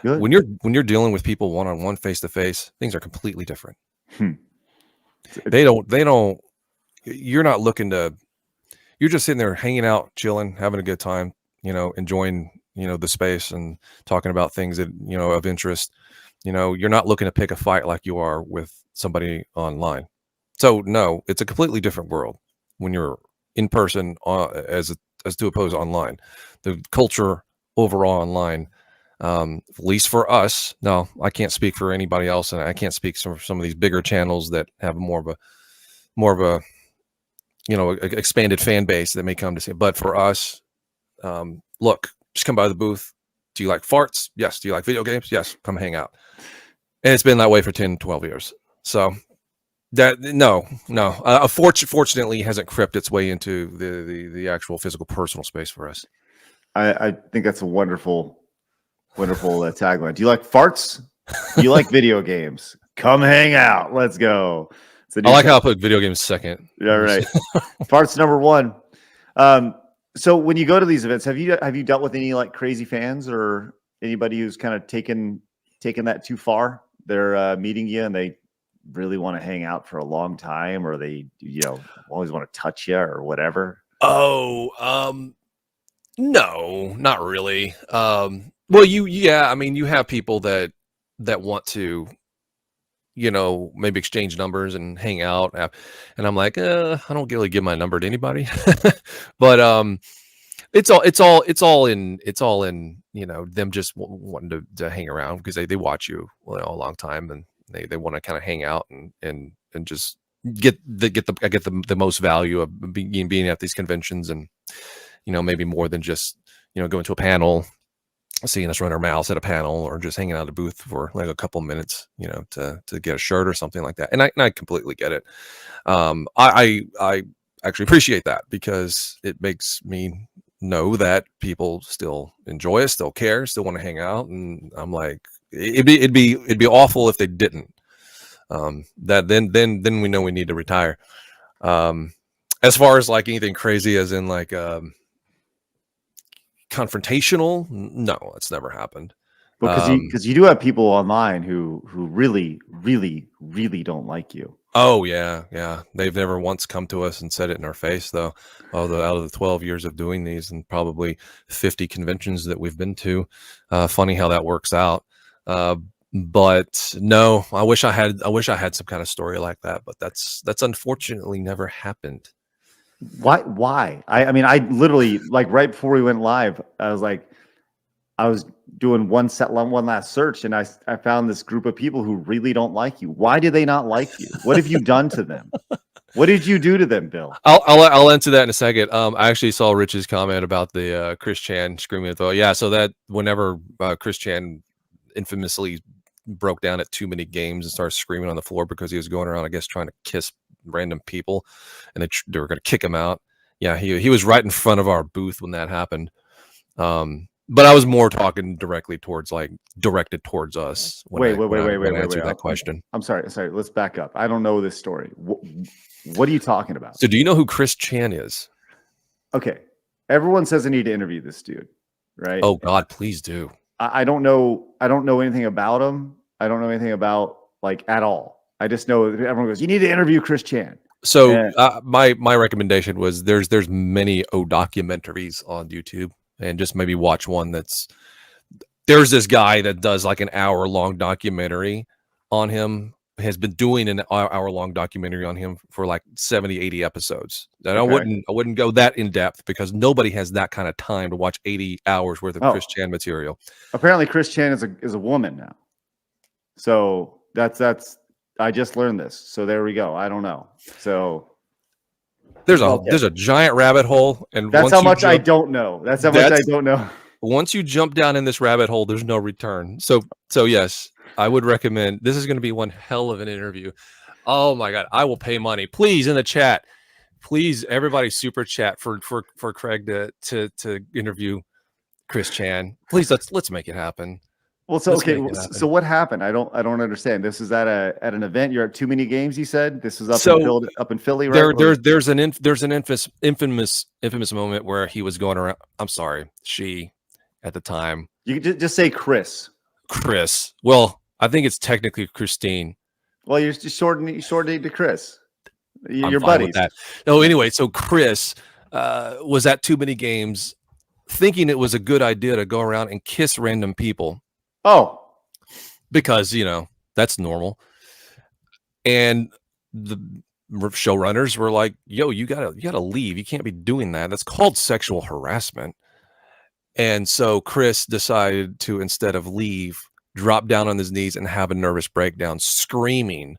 Good. When you're dealing with people one on one, face to face, things are completely different. Hmm. They don't. You're not looking to. You're just sitting there hanging out, chilling, having a good time, enjoying, the space and talking about things that, of interest. You're not looking to pick a fight like you are with somebody online. So no, it's a completely different world when you're in person, as to oppose online. The culture overall online, at least for us. No, I can't speak for anybody else, and I can't speak for some of these bigger channels that have more of a expanded fan base that may come to see it. But for us, look, just come by the booth. Do you like farts? Yes. Do you like video games? Yes. Come hang out. And it's been that way for 10, 12 years. So that fortunately hasn't crept its way into the actual physical personal space for us. I think that's a wonderful tagline. Do you like farts? Do you like video games? Come hang out. Let's go. I like how I put video games second. Yeah, right. Farts number one. So when you go to these events, have you dealt with any like crazy fans, or anybody who's kind of taken that too far? They're meeting you and they really want to hang out for a long time, or they always want to touch you or whatever. Oh, no, not really. Well, I mean, you have people that want to, maybe exchange numbers and hang out. And I'm like, I don't really give my number to anybody. But it's all in them just wanting to hang around, because they watch you a long time, and they want to kind of hang out and just get the most value of being at these conventions, and maybe more than just going to a panel, seeing us run our mouths at a panel, or just hanging out at a booth for like a couple minutes, to get a shirt or something like that. And I completely get it. I actually appreciate that, because it makes me know that people still enjoy us, still care, still want to hang out. And I'm like, it'd be awful if they didn't. That then we know we need to retire. As far as like anything crazy, as in like confrontational, no, it's never happened. Because you do have people online who really don't like you. Oh yeah, they've never once come to us and said it in our face, though. Although out of the 12 years of doing these, and probably 50 conventions that we've been to, funny how that works out. But no, I wish I had some kind of story like that, but that's unfortunately never happened. Why? I mean, I literally, like, right before we went live, I was like, I was doing one last search, and I found this group of people who really don't like you. Why do they not like you? What have you done to them? What did you do to them, Bill? I'll answer that in a second. I actually saw Rich's comment about the Chris Chan screaming at the yeah. So that whenever Chris Chan infamously broke down at too many games and started screaming on the floor because he was going around, I guess, trying to kiss random people, and they were going to kick him out. Yeah, he was right in front of our booth when that happened. But I was more talking directed towards us when I answered that question. I'm sorry. Let's back up. I don't know this story. What are you talking about? So do you know who Chris Chan is? Okay. Everyone says I need to interview this dude, right? Oh God, please do. I don't know anything about him. I don't know anything about like at all. I just know that everyone goes, you need to interview Chris Chan. So my recommendation was there's many documentaries on YouTube, and just maybe watch one there's this guy that does like an hour-long documentary on him, has been doing an hour-long documentary on him for like 70, 80 episodes. And Okay. I wouldn't go that in depth because nobody has that kind of time to watch 80 hours worth of Chris Chan material. Apparently Chris Chan is a woman now. So that's I just learned this. So there we go. I don't know. So there's a giant rabbit hole, and that's how much I don't know. That's how much I don't know. Once you jump down in this rabbit hole, there's no return. So yes, I would recommend. This is going to be one hell of an interview. Oh my God, I will pay money. Please in the chat, please everybody super chat for Craig to interview Chris Chan. Please let's make it happen. Well, so so what happened? I don't understand. This is at an event. You're at Too Many Games. You said this was up in Philly, right? There's an infamous moment where he was going around. I'm sorry, she at the time. You can just say Chris. Chris. Well, I think it's technically Christine. Well, you're just shortening to Chris. Your buddies. That. No, anyway, so Chris was at Too Many Games, thinking it was a good idea to go around and kiss random people. Oh, because that's normal. And the showrunners were like, "Yo, you gotta leave. You can't be doing that. That's called sexual harassment." And so Chris decided to, instead of leave, drop down on his knees and have a nervous breakdown, screaming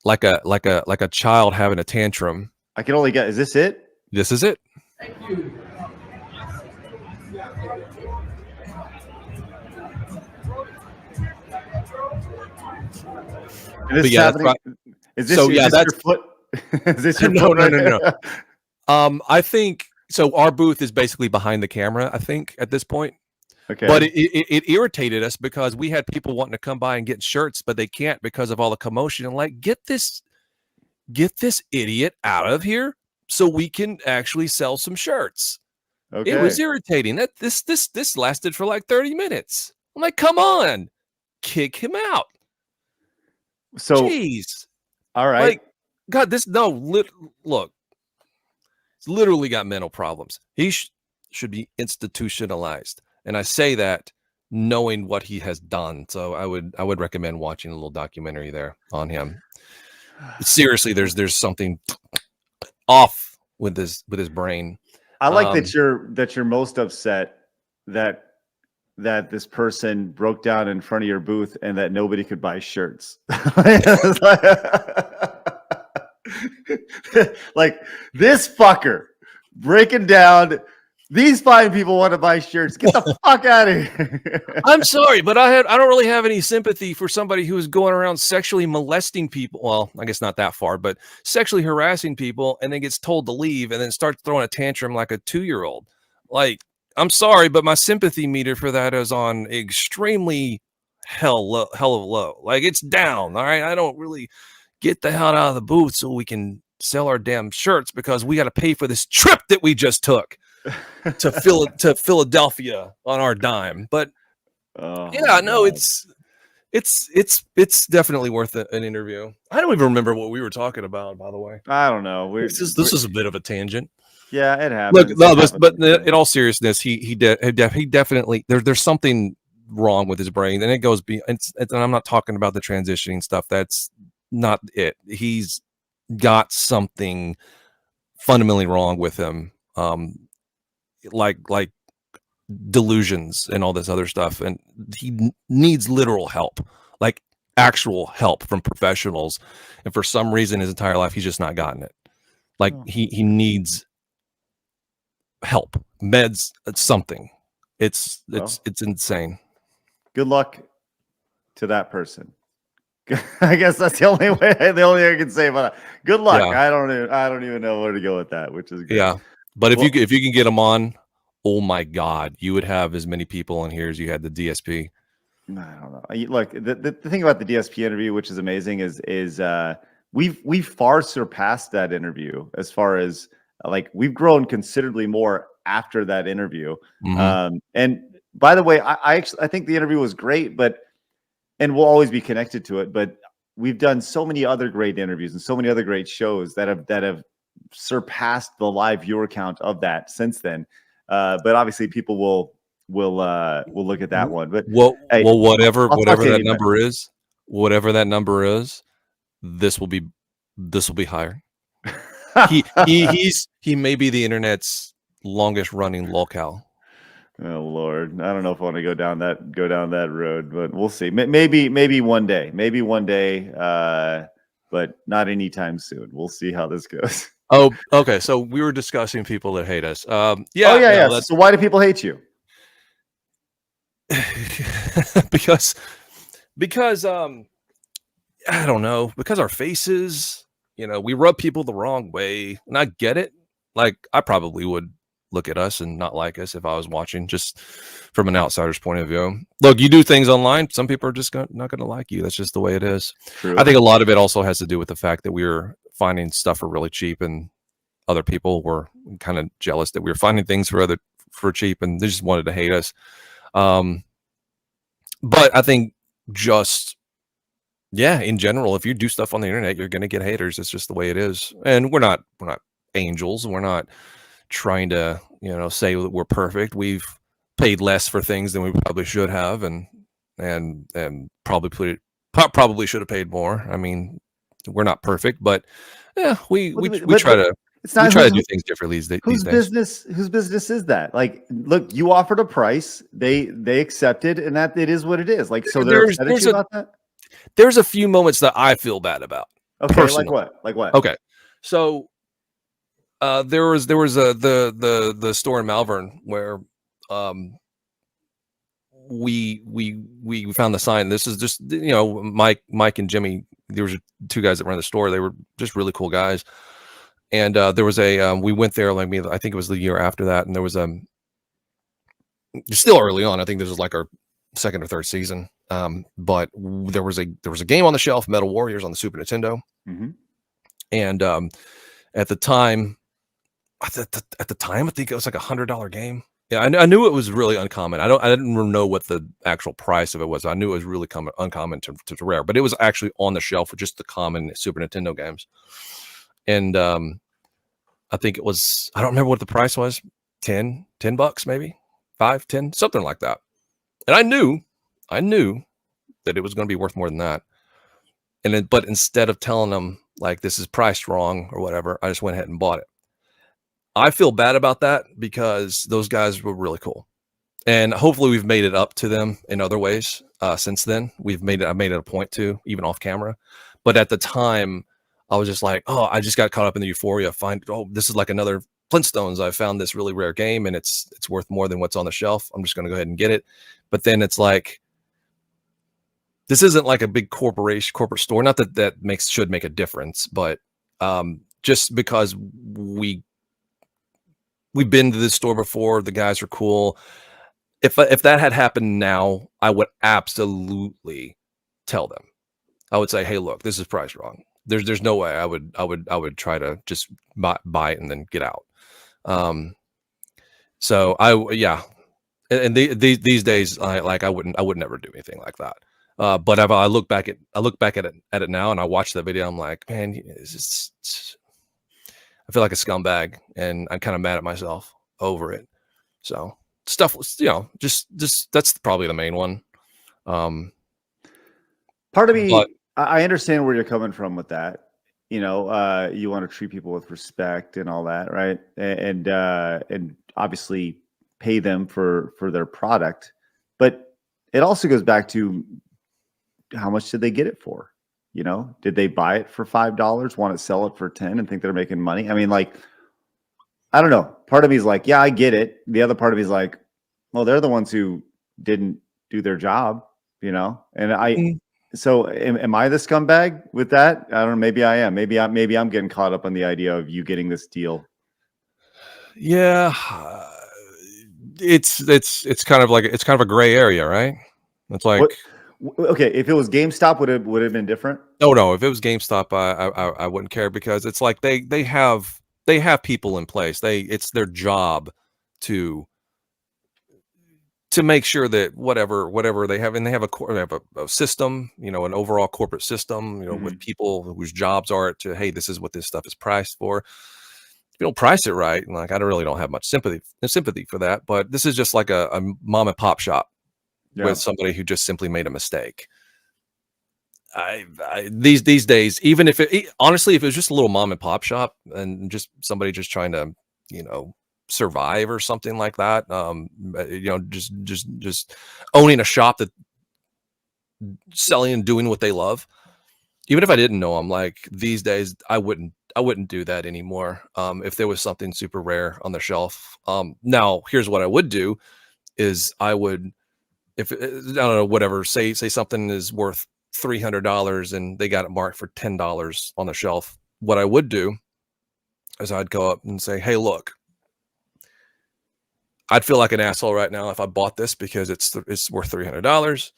like a child having a tantrum. I can only get. Is this it? This is it. Thank you. Is this happening? Is this your foot? Is this your foot? No. I think so. Our booth is basically behind the camera, I think, at this point. Okay. But it irritated us because we had people wanting to come by and get shirts, but they can't because of all the commotion. And like, get this idiot out of here so we can actually sell some shirts. Okay. It was irritating. That this lasted for like 30 minutes. I'm like, come on, kick him out. So, jeez. All right. Like, God, look, he's literally got mental problems. He should be institutionalized. And I say that knowing what he has done. So I would recommend watching a little documentary there on him. Seriously, there's something off with his brain. I like that you're most upset that this person broke down in front of your booth and that nobody could buy shirts. Like this fucker breaking down. These fine people want to buy shirts. Get the fuck out of here. I'm sorry, but I don't really have any sympathy for somebody who is going around sexually molesting people. Well, I guess not that far, but sexually harassing people and then gets told to leave and then starts throwing a tantrum like a 2-year-old. Like, I'm sorry, but my sympathy meter for that is on extremely hell of low. Like, it's down. All right. I don't really get the hell out of the booth so we can sell our damn shirts because we got to pay for this trip that we just took to Philadelphia on our dime. But it's definitely worth an interview. I don't even remember what we were talking about, by the way. I don't know. This is a bit of a tangent. Yeah, it happens. Look, no, but in all seriousness, he definitely there's something wrong with his brain, and it goes and I'm not talking about the transitioning stuff. That's not it. He's got something fundamentally wrong with him. Like delusions and all this other stuff, and he needs literal help, like actual help from professionals. And for some reason, his entire life, he's just not gotten it. Like he needs help, meds, something. It's insane. Good luck to that person. I guess that's the only way. The only thing I can say about it. Good luck. Yeah. I don't even know where to go with that, which is good. Yeah. But Well, if you can get him on, oh my God, you would have as many people on here as you had the DSP. I don't know. Look, the thing about the DSP interview, which is amazing, is we've far surpassed that interview as far as like we've grown considerably more after that interview. And by the way, I think the interview was great, and we'll always be connected to it. But we've done so many other great interviews and so many other great shows that have surpassed the live viewer count of that since then. But obviously, people will look at that one. But hey, whatever I'll talk to that anybody. number is, this will be higher. he may be the internet's longest running lolcow. Oh Lord, I don't know if I want to go down that road, but we'll see. Maybe one day, but not anytime soon. We'll see how this goes. Oh, okay. So we were discussing people that hate us. Yeah. So why do people hate you? because I don't know, because our faces, we rub people the wrong way, and I get it. Like, I probably would look at us and not like us if I was watching, just from an outsider's point of view. Look, you do things online, some people are just not going to like you. That's just the way it is. True. I think a lot of it also has to do with the fact that we were finding stuff for really cheap, and other people were kind of jealous that we were finding things for cheap, and they just wanted to hate us. But I think just, in general, if you do stuff on the internet, you're going to get haters. It's just the way it is. And we're not angels. We're not trying to, say that we're perfect. We've paid less for things than we probably should have, and probably should have paid more. I mean, we're not perfect, but yeah, we try to do things differently these days. Whose business is that? Like, look, you offered a price, they accepted, and that it is what it is. Like, so they're upset at you about that? There's a few moments that I feel bad about. Okay, personally. Like what? Okay, so there was the store in Malvern where we found the sign. This is just, Mike and Jimmy. There was two guys that ran the store. They were just really cool guys. And there was we went there, I think it was the year after that, and there was still early on. I think this was like our second or third season. But there was a game on the shelf, Metal Warriors, on the Super Nintendo. And at the time, I think it was like $100 game. Yeah, I knew it was really uncommon. I didn't know what the actual price of it was. I knew it was really uncommon to rare, but it was actually on the shelf with just the common Super Nintendo games. And I think it was, I don't remember what the price was, $10 maybe, 5, 10, something like that. And I knew that it was going to be worth more than that. But instead of telling them like this is priced wrong or whatever, I just went ahead and bought it. I feel bad about that because those guys were really cool, and hopefully we've made it up to them in other ways since then. I made it a point to, even off camera. But at the time, I was just like, oh, I just got caught up in the euphoria. This is like another Flintstones. I found this really rare game, and it's worth more than what's on the shelf. I'm just going to go ahead and get it. But then it's like, this isn't like a big corporate store. Not that should make a difference, but just because we've been to this store before, the guys are cool. If that had happened now, I would absolutely tell them. I would say, hey, look, this is priced wrong. There's no way I would try to just buy it and then get out. So and these days I would never do anything like that. But if I look back at it now and I watch the video, I'm like, man, I feel like a scumbag, and I'm kind of mad at myself over it. So stuff, just that's probably the main one. Part of me, I understand where you're coming from with that. You want to treat people with respect and all that, right? And obviously pay them for their product. But it also goes back to how much did they get it for? You know, did they buy it for $5, want to sell it for 10 and think they're making money? I mean, like, I don't know. Part of me is like, yeah, I get it. The other part of me is like, well, they're the ones who didn't do their job, you know? And so am I the scumbag with that? I don't know. Maybe I am. Maybe I'm getting caught up on the idea of you getting this deal. Yeah, it's kind of a gray area, right? It's like, Okay, if it was GameStop, would it have been different? no. If it was GameStop, I wouldn't care, because it's like they have people in place. It's their job to make sure that whatever they have, and they have a system, you know, an overall corporate system, you know, with people whose jobs are to, hey, this is what this stuff is priced for. If you don't price it right, like, I really don't have much sympathy for that. But this is just like a mom and pop shop with somebody who just simply made a mistake. These days, even if honestly, if it was just a little mom and pop shop and just somebody just trying to, you know, survive or something like that, you know, just owning a shop that selling and doing what they love, even if I didn't know them, like, these days, I wouldn't do that anymore. If there was something super rare on the shelf. Now here's what I would do is I would, if I don't know, whatever, say something is worth $300 and they got it marked for $10 on the shelf. What I would do is I'd go up and say, hey, look, I'd feel like an asshole right now if I bought this because it's worth $300.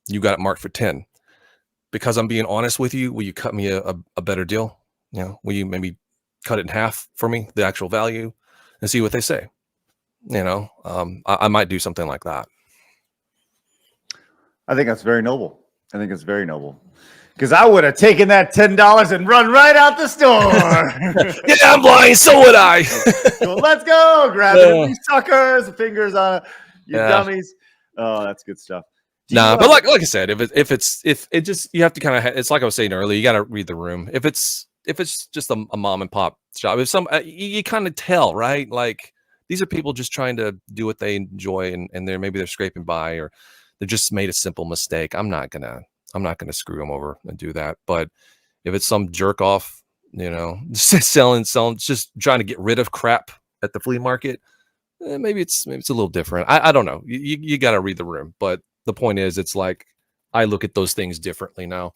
You got it marked for 10. Because I'm being honest with you, will you cut me a better deal? You know, will you maybe cut it in half for me, the actual value, and see what they say? You know, I might do something like that. I think that's very noble. I think it's very noble. Because I would have taken that $10 and run right out the store. Yeah, I'm blind. So would I. So let's go. Grab it. These suckers, fingers on it. You dummies. Oh, that's good stuff. But like I said, if it just, you have to kind of, it's like I was saying earlier, you got to read the room. If it's just a mom and pop shop, if you kind of tell, right? Like, these are people just trying to do what they enjoy, and they're scraping by, or they just made a simple mistake. I'm not gonna screw them over and do that. But if it's some jerk off, you know, selling, just trying to get rid of crap at the flea market, maybe it's a little different. I don't know. You got to read the room. But the point is, it's like, I look at those things differently now.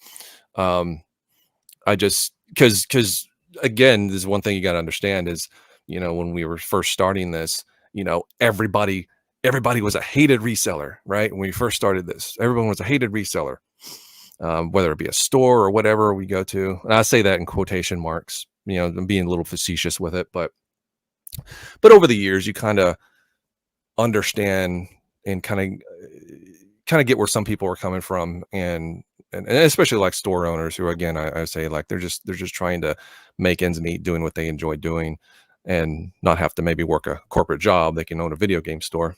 I just, because again, there's one thing you got to understand is, you know, when we were first starting this, you know, everybody was a hated reseller, right? When we first started this, everyone was a hated reseller, whether it be a store or whatever we go to. And I say that in quotation marks, you know, I'm being a little facetious with it, but over the years, you kind of understand and kind of get where some people are coming from, and especially like store owners who, again, I say, like, they're just trying to make ends meet, doing what they enjoy doing, and not have to maybe work a corporate job. They can own a video game store.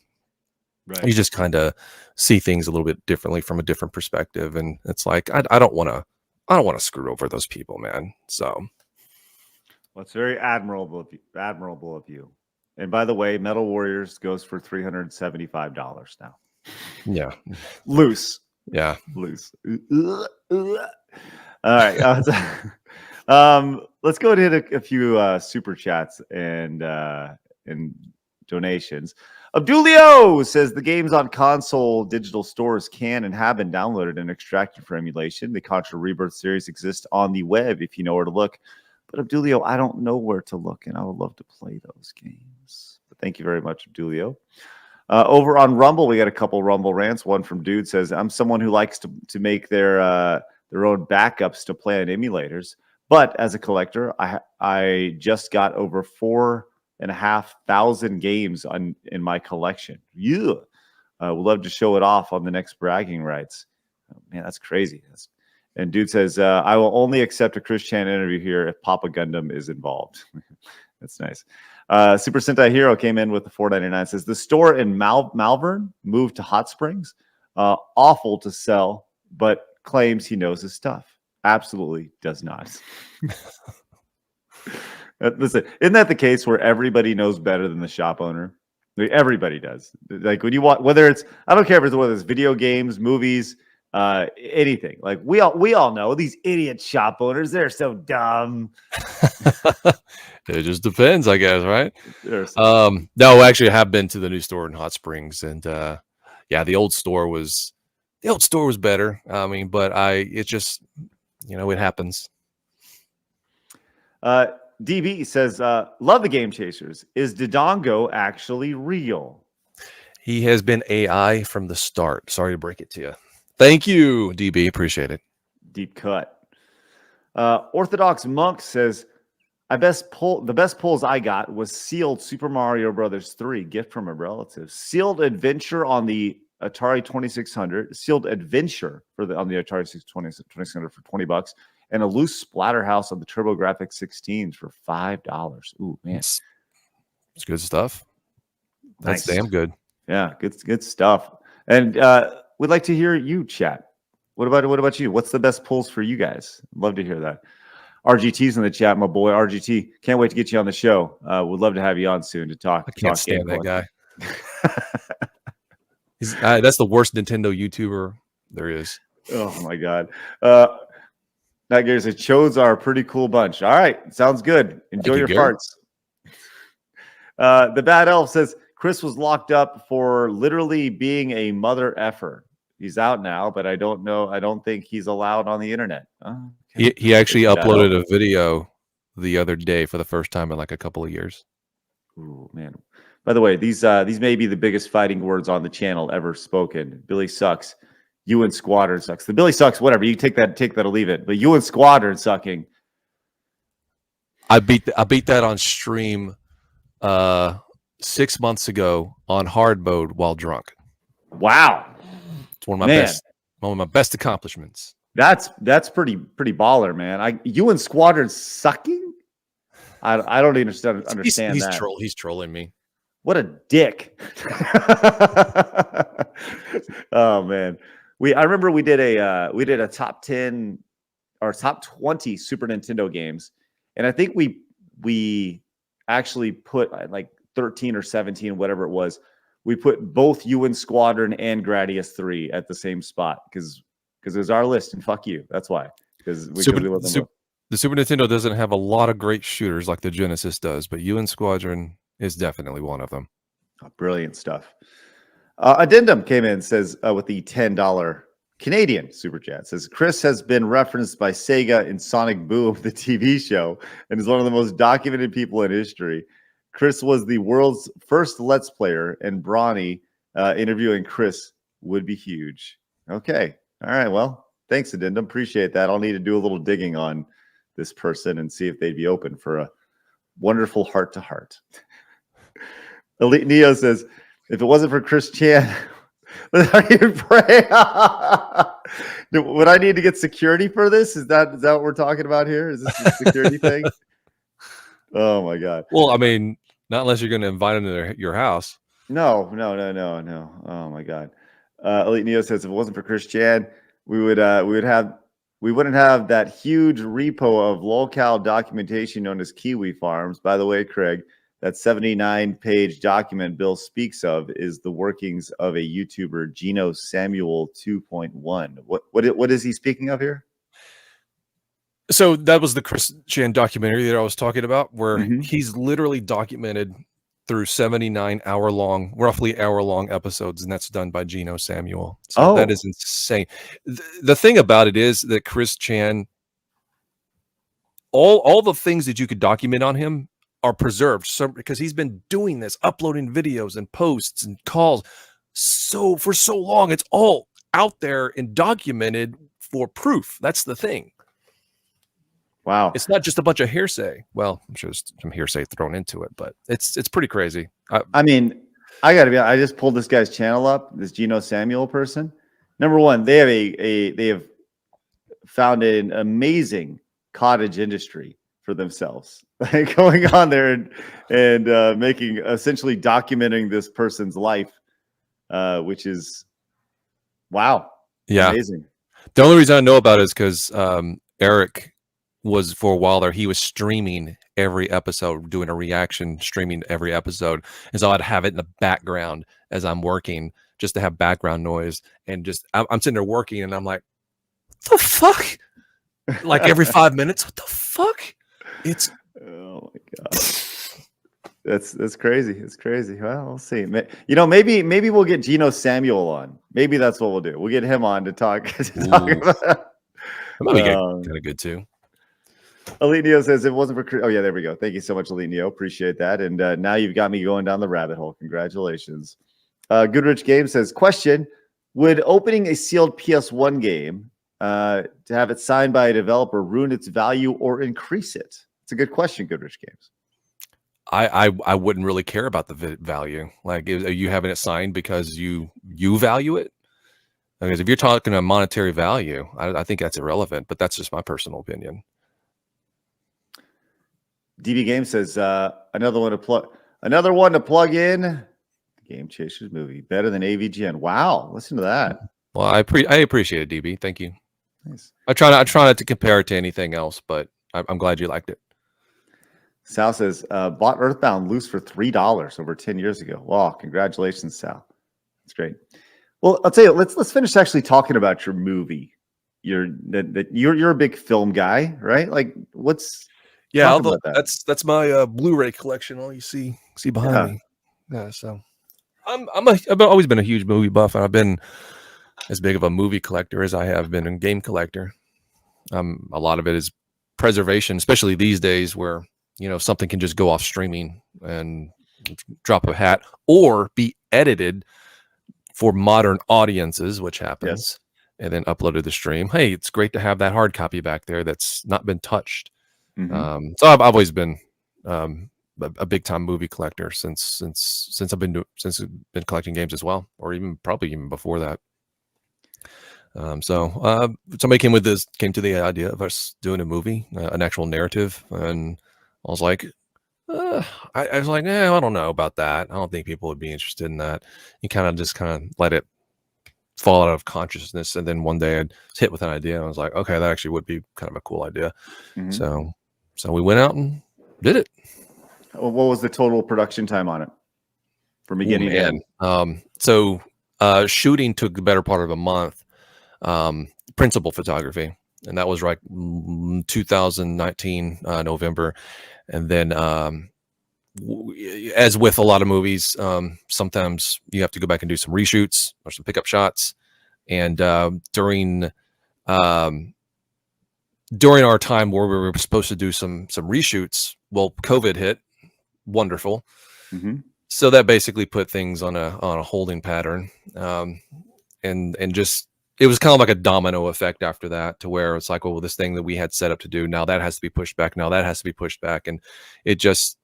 Right. You just kind of see things a little bit differently from a different perspective, and it's like, I don't want to screw over those people, man. So, well, it's very admirable of you. And by the way, Metal Warriors goes for $375 now. Yeah, loose. Yeah, loose. All right. Let's go and hit a few super chats and donations. Abdulio says the games on console digital stores can and have been downloaded and extracted for emulation. The Contra Rebirth series exists on the web if you know where to look. But Abdulio, I don't know where to look, and I would love to play those games. But thank you very much, Abdulio. Over on Rumble, we got a couple Rumble rants. One from Dude says, I'm someone who likes to make their own backups to play on emulators. But as a collector, I just got over 4,500 games in my collection. Yeah. Would love to show it off on the next bragging rights. Oh, man, that's crazy. And Dude says, I will only accept a Chris Chan interview here if Papa Gundam is involved. That's nice. Super Sentai Hero came in with the $4.99. Says the store in Malvern moved to Hot Springs. Awful to sell, but claims he knows his stuff. Absolutely does not. Listen, isn't that the case where everybody knows better than the shop owner? Like, everybody does. Like when you want, whether it's, I don't care if it's whether it's video games, movies, anything. Like we all know these idiot shop owners. They're so dumb. It just depends, I guess, right? They're so No, actually, I have been to the new store in Hot Springs, and yeah, the old store was better. I mean, but it just, it happens. DB says, love the Game Chasers. Is Dodongo actually real? He has been AI from the start. Sorry to break it to you. Thank you, DB. Appreciate it. Deep cut. Orthodox Monk says, the best pulls I got was Sealed Super Mario Brothers 3, gift from a relative. Sealed Adventure on the Atari 2600. Sealed Adventure on the Atari 2600 for $20. And a loose Splatterhouse on the TurboGrafx 16s for $5. Ooh, man. It's good stuff. That's Nice. damn good. Yeah, good stuff. And we'd like to hear you chat. What about you? What's the best pulls for you guys? Love to hear that. RGT's in the chat, my boy. RGT, can't wait to get you on the show. Would love to have you on soon to talk. I can't stand that guy. That's the worst Nintendo YouTuber there is. Oh my god. That guy says Chodes are a pretty cool bunch. All right, sounds good. Enjoy your farts. The Bad Elf says Chris was locked up for literally being a mother effer. He's out now, but I don't know. I don't think he's allowed on the internet. Okay. He actually uploaded a video the other day for the first time in like a couple of years. Ooh, man. By the way, these may be the biggest fighting words on the channel ever spoken. Billy sucks. You and Squadron sucks. The Billy sucks, whatever. You take that or leave it. But you and Squadron sucking. I beat that on stream 6 months ago on hard mode while drunk. Wow. It's one of my best accomplishments. That's pretty baller, man. You and Squadron sucking? I don't understand that. He's trolling me. What a dick. Oh man. I remember we did a top 10 or top 20 Super Nintendo games. And I think we actually put like 13 or 17, whatever it was. We put both you and Squadron and Gradius 3 at the same spot because it was our list, and fuck you. That's why. Because the Super Nintendo doesn't have a lot of great shooters like the Genesis does, but you and Squadron is definitely one of them. Oh, brilliant stuff. Addendum came in, says with the $10 Canadian super chat, says Chris has been referenced by Sega in Sonic Boom, the TV show, and is one of the most documented people in history. Chris was the world's first Let's Player, and Brawny interviewing Chris would be huge. Okay. All right. Well, thanks, Addendum. Appreciate that. I'll need to do a little digging on this person and see if they'd be open for a wonderful heart-to-heart. Elite Neo says, if it wasn't for Chris Chan, would I need to get security for this? Is that what we're talking about here? Is this a security thing? Oh my god. Well, I mean, not unless you're going to invite him to your house. No. Oh my god. Elite Neo says if it wasn't for Chris Chan, we wouldn't have that huge repo of locale documentation known as Kiwi Farms. By the way, Craig, that 79-page document Bill speaks of is the workings of a YouTuber, Gino Samuel 2.1. What is he speaking of here? So that was the Chris Chan documentary that I was talking about, where he's literally documented through 79 roughly hour-long episodes, and that's done by Gino Samuel. So that is insane. The thing about it is that Chris Chan, all the things that you could document on him are preserved, because he's been doing this, uploading videos and posts and calls for so long. It's all out there and documented for proof. That's the thing. Wow. It's not just a bunch of hearsay. Well, I'm sure there's some hearsay thrown into it, but it's pretty crazy. I mean, I just pulled this guy's channel up, this Gino Samuel person. Number one, they have found an amazing cottage industry for themselves. Like going on there and making, essentially documenting this person's life, which is wow. Yeah. Amazing. The only reason I know about it is because Eric was for a while there, he was streaming every episode, doing a reaction, streaming every episode. And so I'd have it in the background as I'm working, just to have background noise. And just, I'm sitting there working and I'm like, what the fuck? Like every 5 minutes, what the fuck? It's, oh my God. That's crazy. It's crazy. Well, we'll see. Maybe we'll get Geno Samuel on. Maybe that's what we'll do. We'll get him on to talk. About that might be kind of good too. Elite Neo says it wasn't for. Oh yeah, there we go. Thank you so much, Elite Neo. Appreciate that. And now you've got me going down the rabbit hole. Congratulations. Goodrich Game says, question: would opening a sealed PS1 game to have it signed by a developer ruin its value or increase it? It's a good question, Goodrich Games. I wouldn't really care about the value. Like, are you having it signed because you value it? Because if you're talking a monetary value, I think that's irrelevant. But that's just my personal opinion. DB Game says another one to plug in. Game Chasers movie better than AVGN. Wow, listen to that. Well, I appreciate it, DB. Thank you. Nice. I try not to compare it to anything else, but I'm glad you liked it. Sal says bought Earthbound loose for $3 over 10 years ago. Wow, congratulations, Sal. That's great. Well, I'll tell you, let's finish actually talking about your movie. You're a big film guy, right? Like, what's that's my Blu-ray collection. All you see behind me. Yeah, so I've always been a huge movie buff, and I've been as big of a movie collector as I have been a game collector. A lot of it is preservation, especially these days where something can just go off streaming and drop a hat or be edited for modern audiences, which happens, and then uploaded to stream. Hey, it's great to have that hard copy back there that's not been touched. Mm-hmm. So I've always been a big time movie collector since I've been collecting games as well, or probably even before that. So somebody came to the idea of us doing a movie, an actual narrative, and I was like, I don't know about that. I don't think people would be interested in that. You kind of let it fall out of consciousness, and then one day I'd hit with an idea, and I was like, okay, that actually would be kind of a cool idea. Mm-hmm. So we went out and did it. What was the total production time on it from beginning to end? So shooting took the better part of a month. Principal photography, and that was 2019 November. And then as with a lot of movies, sometimes you have to go back and do some reshoots or some pickup shots. And during our time where we were supposed to do some reshoots, well, COVID hit. Wonderful. Mm-hmm. So that basically put things on a holding pattern, and just it was kind of like a domino effect after that, to where it's like, well, this thing that we had set up to do, now that has to be pushed back. Now that has to be pushed back, and it just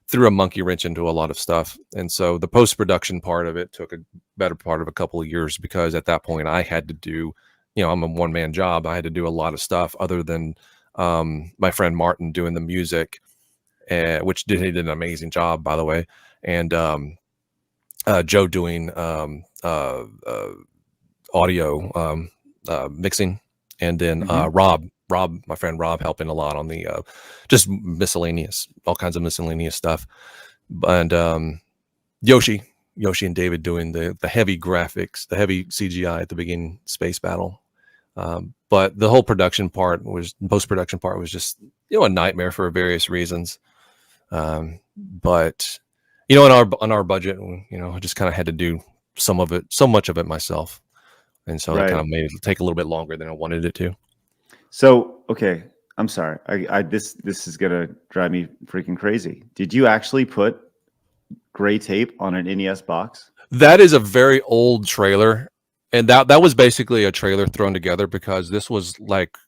threw a monkey wrench into a lot of stuff. And so the post-production part of it took a better part of a couple of years, because at that point I had to do, I'm a one-man job. I had to do a lot of stuff other than my friend Martin doing the music, which he did an amazing job, by the way, and Joe doing audio mixing, and then Rob, my friend Rob, helping a lot on the just all kinds of miscellaneous stuff, and Yoshi and David doing the heavy graphics, the heavy CGI at the beginning space battle. But the whole post-production part was just a nightmare for various reasons. But on our budget, I just kind of had to do so much of it myself. And so it kind of made it take a little bit longer than I wanted it to. So, okay, I'm sorry. This is gonna drive me freaking crazy. Did you actually put gray tape on an NES box? That is a very old trailer, and that was basically a trailer thrown together because this was like,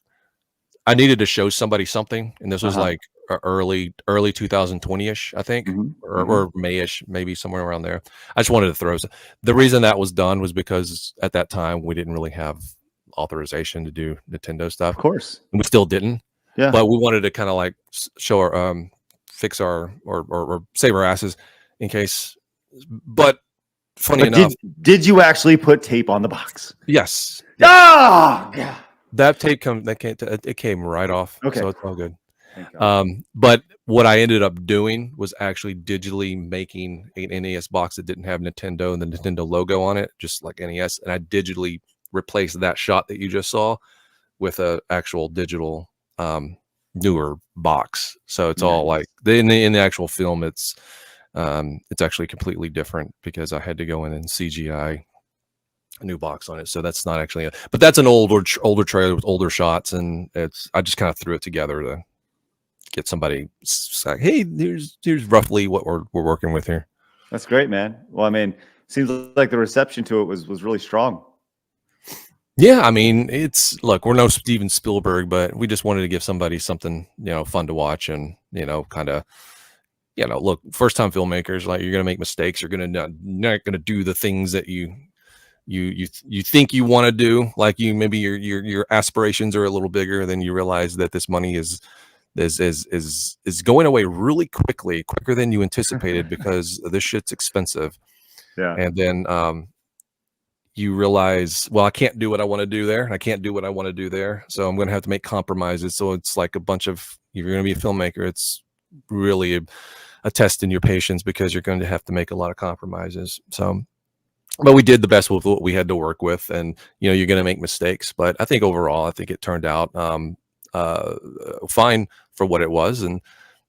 I needed to show somebody something, and this was like early 2020ish, I think, or Mayish, maybe somewhere around there. I just wanted to throw. The reason that was done was because at that time we didn't really have authorization to do Nintendo stuff. Of course, and we still didn't. Yeah, but we wanted to kind of like show our fix our or save our asses in case. But funny enough, did you actually put tape on the box? Yes. Oh, God. That tape it came right off, Okay. so it's all good. Thank God. But what I ended up doing was actually digitally making an NES box that didn't have Nintendo and the Nintendo logo on it, just like NES, and I digitally replaced that shot that you just saw with a actual digital newer box. So it's all like Nice. in the actual film, it's actually completely different because I had to go in and CGI a new box on it. So that's not actually but that's an older trailer with older shots, and I just kind of threw it together to get somebody like, hey, here's roughly what we're working with here. That's great, man. Well, I mean, seems like the reception to it was really strong. Yeah, I mean, look, we're no Steven Spielberg, but we just wanted to give somebody something, fun to watch, and kind of, look, first time filmmakers, like, you're gonna make mistakes, you're gonna not gonna do the things that you think you want to do, like, maybe your aspirations are a little bigger, then you realize that this money is going away really quicker than you anticipated because this shit's expensive. Yeah. And then you realize, well, I can't do what I want to do there, and I can't do what I want to do there, so I'm going to have to make compromises. So it's like a bunch of, if you're going to be a filmmaker, it's really a test in your patience, because you're going to have to make a lot of compromises. So, but we did the best with what we had to work with, and you're going to make mistakes, but I think overall, I think it turned out fine for what it was. And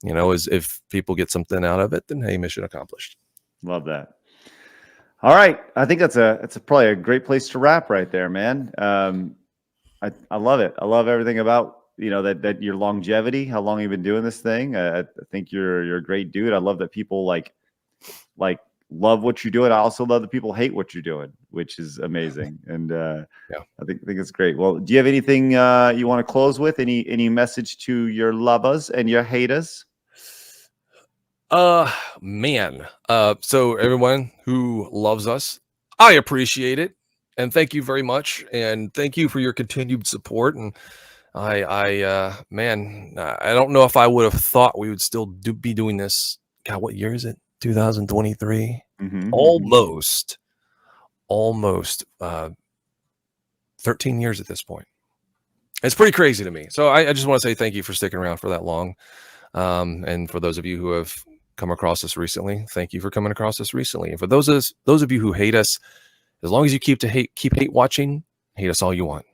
as if people get something out of it, then hey, mission accomplished. Love that. All right, I think that's probably a great place to wrap right there, man. I love it. I love everything about that your longevity, how long you've been doing this thing. I think you're a great dude. I love that people like love what you're doing. I also love that people hate what you're doing, which is amazing. And Yeah. I think it's great. Well, do you have anything you want to close with? Any message to your lovers and your haters? Man. So everyone who loves us, I appreciate it. And thank you very much. And thank you for your continued support. And man, I don't know if I would have thought we would still be doing this. God, what year is it? 2023? Almost 13 years at this point. It's pretty crazy to me. So I just want to say thank you for sticking around for that long. And for those of you who have come across us recently, thank you for coming across us recently. And for those of you who hate us, as long as you keep hate watching, hate us all you want.